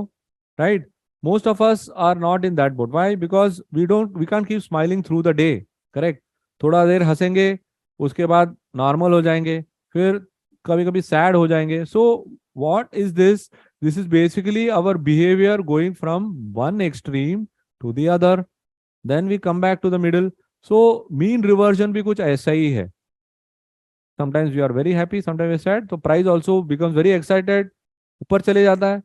right? Most of us are not in that boat. Why? Because we can't keep smiling through the day. Correct? थोड़ा देर हंसेंगे, उसके बाद normal हो जाएंगे, फिर कभी कभी sad हो जाएंगे. So what is this? This is basically our behaviour going from one extreme to the other, then we come back to the middle. So mean reversion भी कुछ ऐसा ही है. Sometimes we are very happy, sometimes sad. तो price also becomes very excited, ऊपर चले जाता है,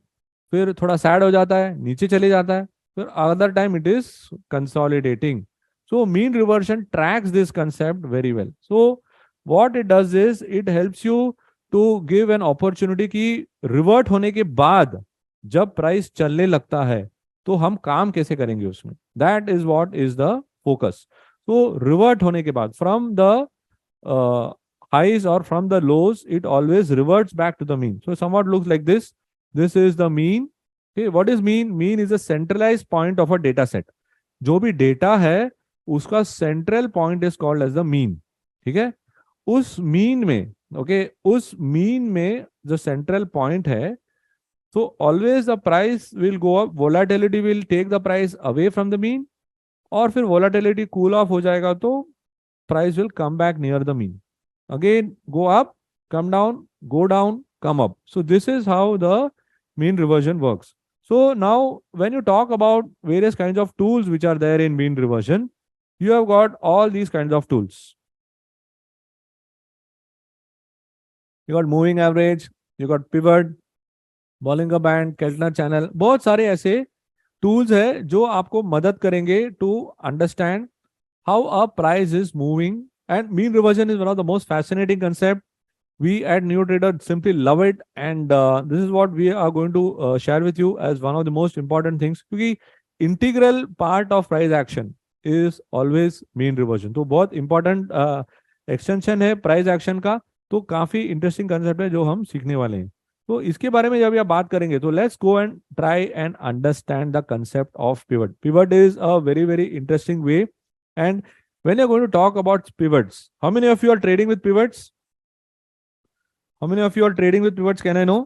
फिर थोड़ा सैड हो जाता है, नीचे चले जाता है, फिर other time it is consolidating. So mean reversion tracks this concept very well. So what it does is it helps you to give an opportunity कि रिवर्ट होने के बाद जब प्राइस चलने लगता है तो हम काम कैसे करेंगे उसमें. That is what is the focus. तो रिवर्ट होने के बाद from the highs or from the lows, it always reverts back to the mean. So somewhat looks like this. This is the mean. Okay, what is mean? Mean is a centralized point of a data set. जो भी data है उसका central point is called as the mean. ठीक है, उस mean में, okay, उस mean में जो सेंट्रल पॉइंट है, so always the price will go up, volatility will take the price away from the mean, और फिर volatility cool off हो जाएगा तो price will come back near the mean. Again go up, come down, go down, come up. So this is how the mean reversion works. So now when you talk about various kinds of tools which are there in mean reversion, you have got all these kinds of tools. You got moving average, you got pivot, Bollinger Band, Keltner channel. बहुत सारे ऐसे tools है जो आपको मदद करेंगे to understand how a price is moving. And mean reversion is one of the most fascinating concept. We at NeoTrader simply love it, and this is what we are going to share with you as one of the most important things. क्योंकि integral part of price action is always mean reversion. तो बहुत important extension है price action का. तो काफी interesting concept है जो हम सीखने वाले हैं. तो इसके बारे में जब आप बात करेंगे तो let's go and try and understand the concept of pivot. Pivot is a very very interesting way, and when you're going to talk about pivots, how many of you are trading with pivots? How many of you are trading with pivots? Can I know?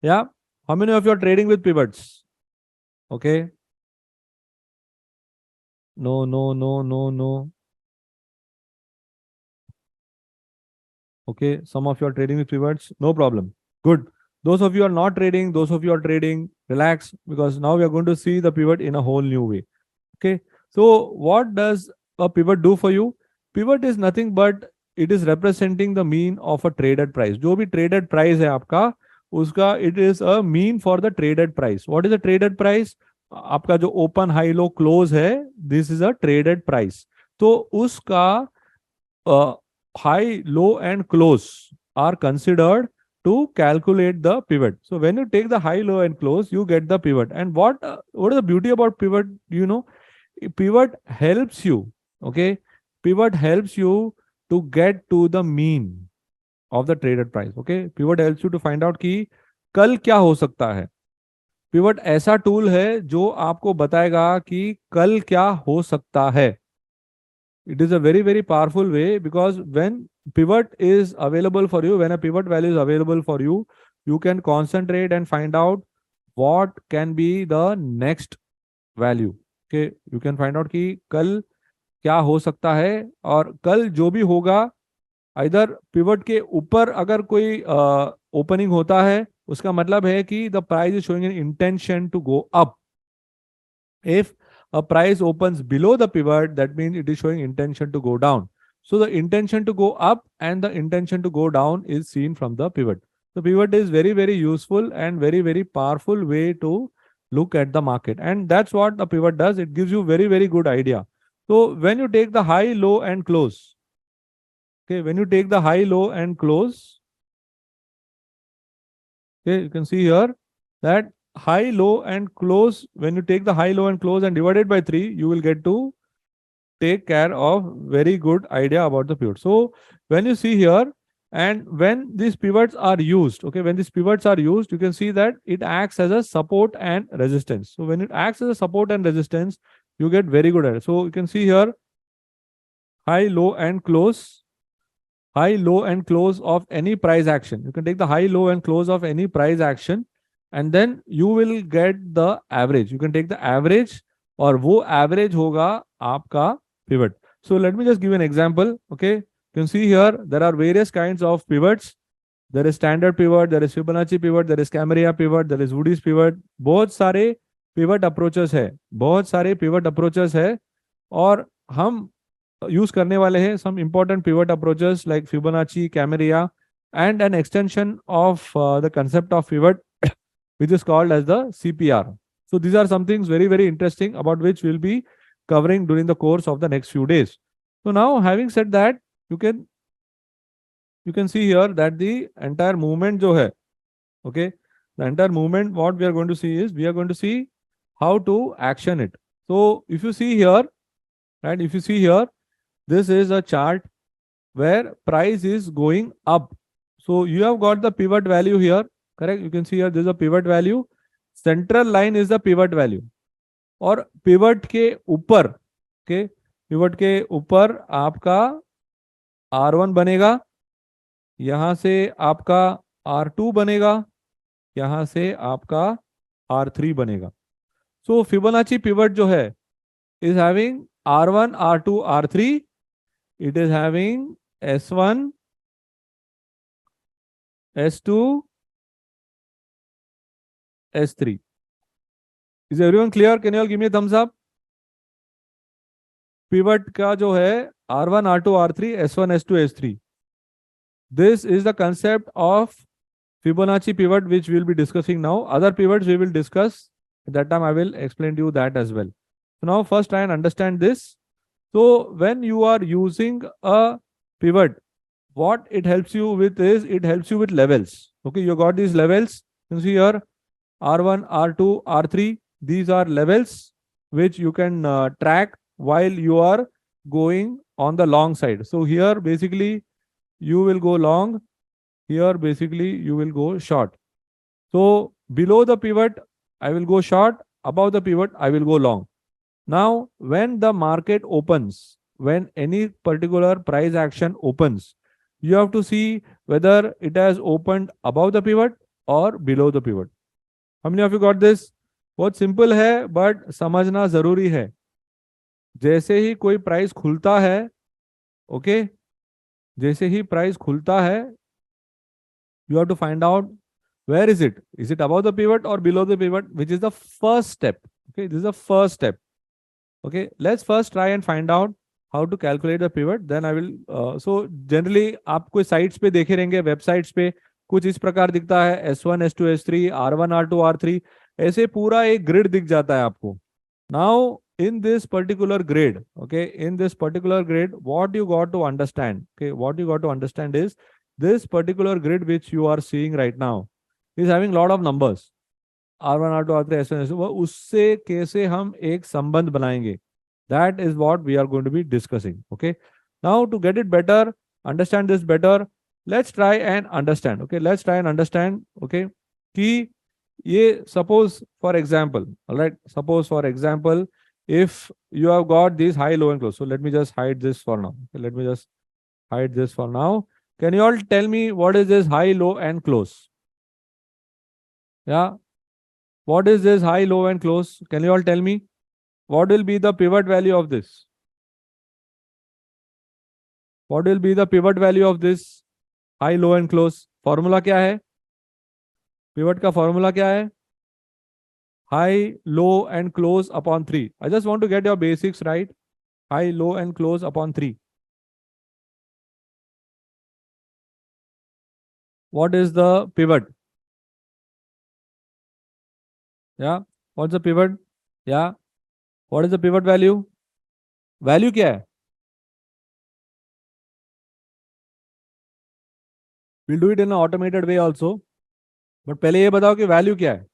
Yeah. How many of you are trading with pivots? Okay. No, no, no, no, no. Okay. Some of you are trading with pivots. No problem. Good. Those of you are not trading, those of you are trading, relax, because now we are going to see the pivot in a whole new way. Okay. So what does a pivot do for you? Pivot is nothing but it is representing the mean of a traded price. जो भी traded price है आपका, उसका it is a mean for the traded price. What is the traded price? आपका जो open, high, low, close है, this is a traded price. तो उसका high, low and close are considered to calculate the pivot. So when you take the high, low and close, you get the pivot. And what is the beauty about pivot? You know, pivot helps you, okay, pivot helps you to get to the mean of the traded price. Okay, pivot helps you to find out कि कल क्या हो सकता है. pivot ऐसा tool है जो आपको बताएगा कि कल क्या हो सकता है. It is a very very powerful way, because when pivot is available for you, when a pivot value is available for you, you can concentrate and find out what can be the next value. Okay, you can find out कि कल क्या हो सकता है, और कल जो भी होगा, इधर पिवट के ऊपर अगर कोई ओपनिंग होता है, उसका मतलब है कि the price is showing an intention to go up. If a price opens below the pivot, that means it is showing intention to go down. So the intention to go up and the intention to go down is seen from the pivot. The pivot is very very useful and very very powerful way to look at the market, and that's what the pivot does. It gives you very very good idea. So when you take the high, low and close, okay, when you take the high, low and close, okay, you can see here that high, low and close, when you take the high, low and close and divide it by 3, you will get to take care of very good idea about the pivot. So when you see here, And when these pivots are used, okay, when these pivots are used, you can see that it acts as a support and resistance. So when it acts as a support and resistance, you get very good at it. So you can see here high, low, and close. High, low, and close of any price action. You can take the high, low, and close of any price action, and then you will get the average. You can take the average, और वो average होगा आपका pivot. So let me just give an example. Okay, you can see here there are various kinds of pivots. There is standard pivot, there is Fibonacci pivot, there is Camarilla pivot, there is Woody's pivot. बहुत सारे pivot approaches है, बहुत सारे pivot approaches है, और हम use करने वाले हैं some important pivot approaches like Fibonacci, Camarilla, and an extension of the concept of pivot, which is called as the CPR. So these are some things very, very interesting about which we'll be covering during the course of the next few days. So now, having said that, you can see here that the entire movement jo hai, okay, the entire movement, what we are going to see is we are going to see how to action it. So if you see here, right, if you see here, this is a chart where price is going up. So you have got the pivot value here, correct? You can see here there is a pivot value. Central line is the pivot value. और pivot के ऊपर, okay, pivot के ऊपर आपका R1 बनेगा, यहां से आपका R2 बनेगा, यहां से आपका R3 बनेगा. So Fibonacci pivot जो है is having R1, R2, R3. It is having S1, S2, S3. Is everyone clear? Can you all give me a thumbs up? Pivot का जो है R1, R2, R3, S1, S2, S3. This is the concept of Fibonacci pivot, which we will be discussing now. Other pivots we will discuss. At that time I will explain to you that as well. So now first try and understand this. So when you are using a pivot, what it helps you with is it helps you with levels. Okay, you got these levels. You can see here R1, R2, R3. These are levels which you can track while you are going on the long side. So here basically you will go long. Here basically you will go short. So below the pivot, I will go short. Above the pivot, I will go long. Now, when the market opens, when any particular price action opens, you have to see whether it has opened above the pivot or below the pivot. How many of you got this? बहुत simple है but समझना जरूरी है. जैसे ही कोई price खुलता है, okay, जैसे ही प्राइस खुलता है, you have to find out where is it? Is it above the pivot or below the pivot? Which is the first step. Okay, this is the first step. Okay, let's first try and find out how to calculate the pivot. Then I will. So generally आप कोई sites पे देखे रहेंगे, websites पे कुछ इस प्रकार दिखता है S1, S2, S3, R1, R2, R3. ऐसे पूरा एक grid दिख जाता है आपको. Now in this particular grid, okay, in this particular grid, what you got to understand, okay, what you got to understand is this particular grid which you are seeing right now is having lot of numbers. R1, R2, R3, S1, S2. उससे कैसे हम एक संबंध बनाएंगे? That is what we are going to be discussing. Okay. Now to get it better, understand this better, let's try and understand. Okay, let's try and understand. Okay, कि ये suppose for example, all right. Suppose for example, if you have got these high, low, and close. So let me just hide this for now. Okay, let me just hide this for now. Can you all tell me what is this high, low, and close? Yeah. What is this high, low, and close? Can you all tell me? What will be the pivot value of this? What will be the pivot value of this high, low, and close? Formula क्या है? Pivot का formula क्या है? High, low, and close upon 3. I just want to get your basics right. High, low, and close upon 3. What is the pivot? Yeah. What's the pivot? Yeah. What is the pivot value? Value क्या है? We'll do it in an automated way also. But पहले ये बताओ कि value क्या है?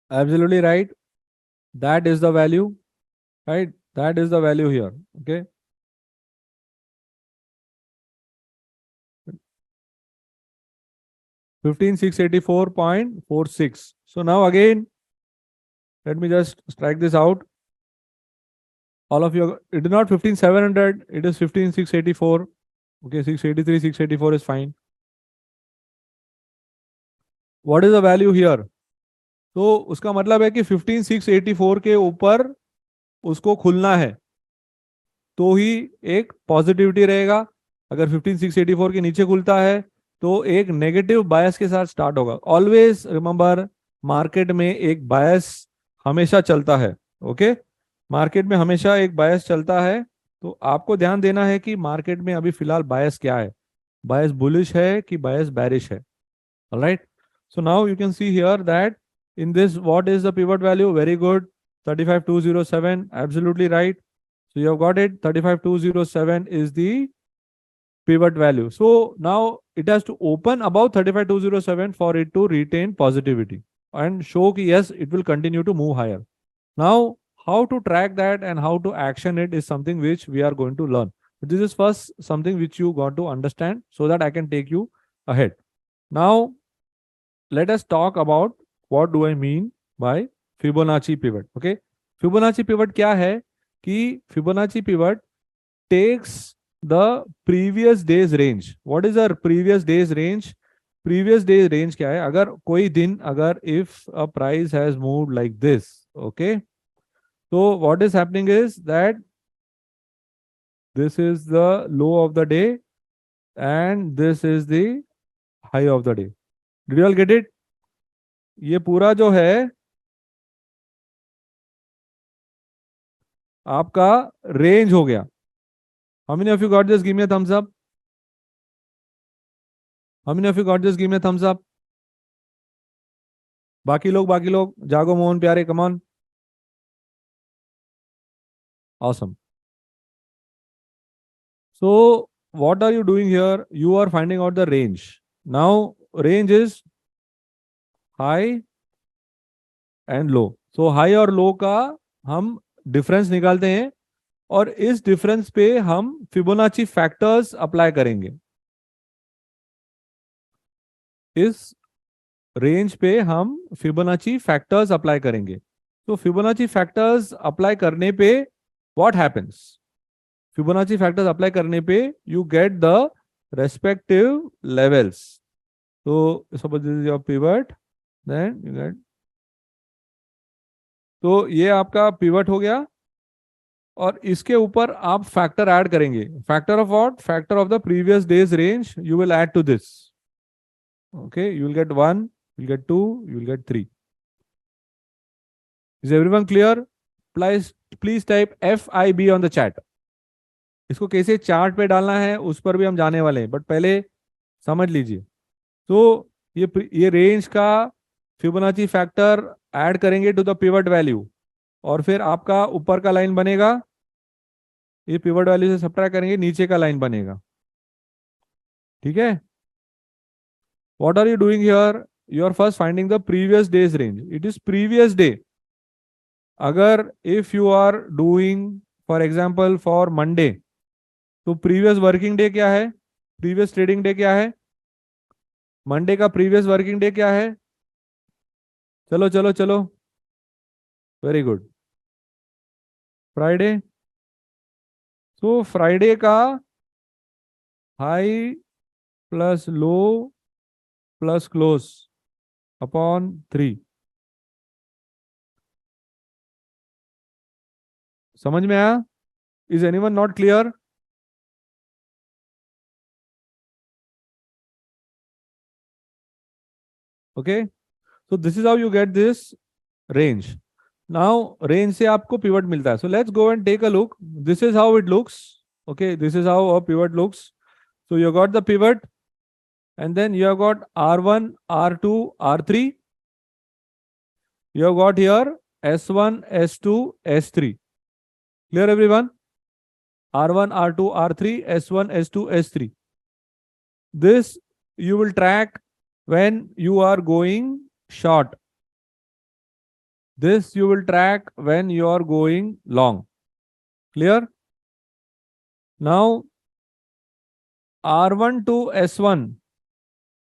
Absolutely right. That is the value. right? That is the value here. Okay, 15684.46. So now again, let me just strike this out. All of you, it is not 15700, it is 15684. Okay, 683, 684 is fine. What is the value here? तो उसका मतलब है कि 15684 के ऊपर उसको खुलना है तो ही एक पॉजिटिविटी रहेगा. अगर 15684 के नीचे खुलता है तो एक नेगेटिव बायस के साथ स्टार्ट होगा. ऑलवेज रिमेंबर, मार्केट में एक बायस हमेशा चलता है. ओके, मार्केट में हमेशा एक बायस चलता है. तो आपको ध्यान देना है कि मार्केट में अभी फिलहाल बायस क्या है. बायस बुलिश है कि बायस बैरिश है. Alright, so now you can see here that in this, what is the pivot value? Very good, 35207, absolutely right. So you have got it, 35207 is the pivot value. So now it has to open above 35207 for it to retain positivity and show कि yes, it will continue to move higher. Now how to track that and how to action it is something which we are going to learn. This is first something which you got to understand so that I can take you ahead. Now let us talk about what do I mean by Fibonacci pivot. Okay, Fibonacci pivot क्या है कि Fibonacci pivot takes the previous day's range. What is our previous day's range? Previous day's range क्या है? अगर कोई दिन, अगर if a price has moved like this, okay, so what is happening is that this is the low of the day and this is the high of the day. Did you all get it? ये पूरा जो है आपका range हो गया. How many of you got this? Give me a thumbs up. How many of you got this? Give me a thumbs up. बाकी लोग जागो मोहन प्यारे, come on. Awesome. So what are you doing here? You are finding out the range. Now range is high and low. So high और low का हम difference निकालते हैं और इस डिफरेंस पे हम फिबोनाची फैक्टर्स अप्लाई करेंगे. इस रेंज पे हम फिबोनाची फैक्टर्स अप्लाई करेंगे. तो फिबोनाची फैक्टर्स अप्लाई करने पे what happens? Fibonacci factors apply करने पे you get the respective levels. तो suppose this is your pivot, then you get, तो ये आपका पिवट हो गया और इसके ऊपर आप फैक्टर ऐड करेंगे. Factor of what? Factor of the previous day's range you will add to this. Okay, you will get 1, you will get 2, you will get 3. Is everyone clear? Please type FIB on the chat. इसको कैसे chart पे डालना है उस पर भी हम जाने वाले हैं, बट पहले समझ लीजिए. तो ये रेंज का फिबोनाची फैक्टर ऐड करेंगे टू द पिवट वैल्यू और फिर आपका ऊपर का लाइन बनेगा, ये पिवट वैल्यू से सब्ट्रैक्ट करेंगे, नीचे का लाइन बनेगा. ठीक है? What are you doing here? You are first finding the previous day's range. It is previous day. अगर if you are doing for example for Monday, तो previous working day क्या है? Previous trading day क्या है? Monday का previous working day क्या है? चलो चलो चलो, very good. Friday, so Friday का high plus low plus close upon 3. समझ में आया? Is anyone not clear? Okay, so this is how you get this range. Now range से आपको pivot मिलता है. So let's go and take a look. This is how it looks. Okay, this is how a pivot looks. So you got the pivot and then you have got R1, R2, R3. You have got here S1, S2, S3. Clear everyone? R1, R2, R3, S1, S2, S3. This you will track when you are going short. This you will track when you are going long. Clear? Now R1 to S1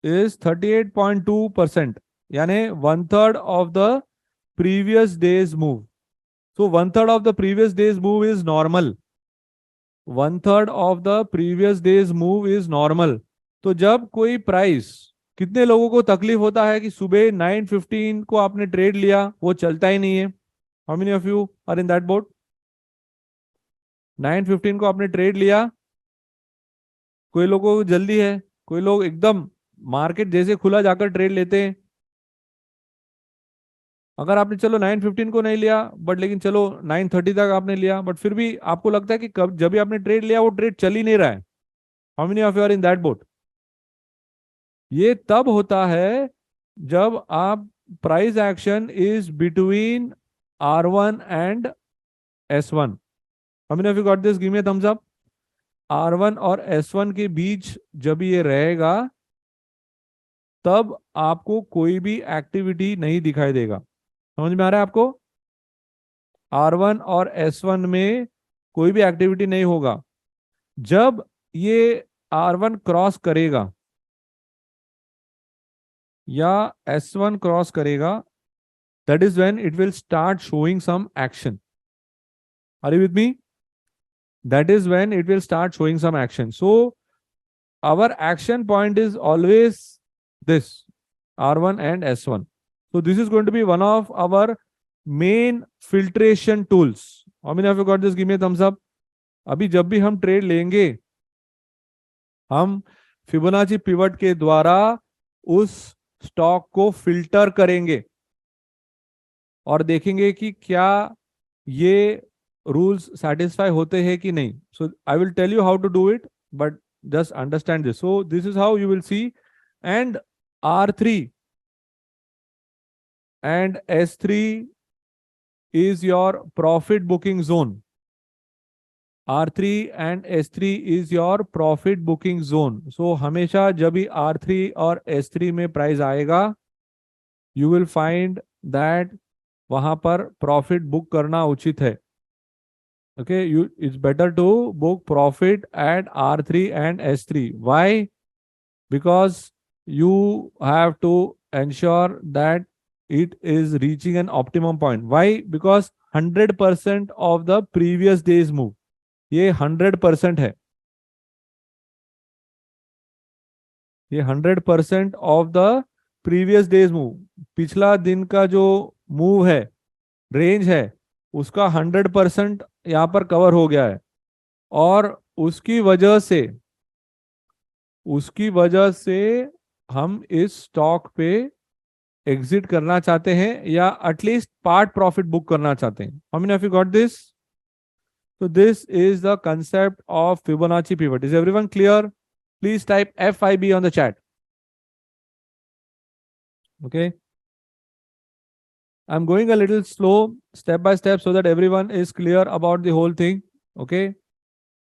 is 38.2%, यानी 1/3 of the previous day's move. So 1/3 of the previous day's move is normal. 1/3 of the previous day's move is normal. तो जब कोई price, कितने लोगों को तकलीफ होता है कि सुबह 9:15 को आपने ट्रेड लिया, वो चलता ही नहीं है? How many of you are in that boat? 9:15 को आपने ट्रेड लिया, कोई लोगों को जल्दी है, कोई लोग एकदम मार्केट जैसे खुला जाकर ट्रेड लेते हैं। अगर आपने चलो 9:15 को नहीं लिया, बट लेकिन चलो 9:30 तक आपने लिया, बट फिर भी आपको लगता है कि कब जब भी आपने ट्रेड लिया वो ट्रेड चल ही नहीं रहा है। How many of you are in that boat? ये तब होता है जब आप price action is between R1 and S1। How many of you got this? Give me a thumbs up. R1 और S1 के बीच जब ये रहेगा तब आपको कोई भी एक्टिविटी नहीं दिखाई देगा। समझ में आ रहा है आपको? R1 और S1 में कोई भी एक्टिविटी नहीं होगा। जब ये R1 क्रॉस करेगा या S1 क्रॉस करेगा, that is when it will start showing some action. Are you with me? That is when it will start showing some action. So our action point is always this, R1 and S1. So this is going to be one of our main filtration tools. How many of you got this? Give me a thumbs up. अभी जब भी हम trade लेंगे, हम Fibonacci pivot के द्वारा उस stock को फिल्टर करेंगे और देखेंगे कि क्या ये रूल्स सेटिस्फाई होते हैं कि नहीं. So I will tell you how to do it, but just understand this. So this is how you will see. And R3 and S3 is your profit booking zone. R3 and S3 is your profit booking zone. So हमेशा जब भी R3 और S3 में price आएगा, you will find that वहां पर profit book करना उचित है. Okay, it's better to book profit at R3 and S3. Why? Because you have to ensure that it is reaching an optimum point. Why? Because 100% of the previous day's move. ये 100% है. ये 100% of the previous day's move. पिछला दिन का जो move है, range है, उसका 100% यहाँ पर कवर हो गया है. और उसकी वजह से हम इस स्टॉक पे एग्जिट करना चाहते हैं या एटलीस्ट पार्ट प्रॉफिट बुक करना चाहते हैं. How many of you got this? So this is the concept of Fibonacci pivot. Is everyone clear? Please type FIB on the chat. Okay. I'm going a little slow, step by step, so that everyone is clear about the whole thing. Okay.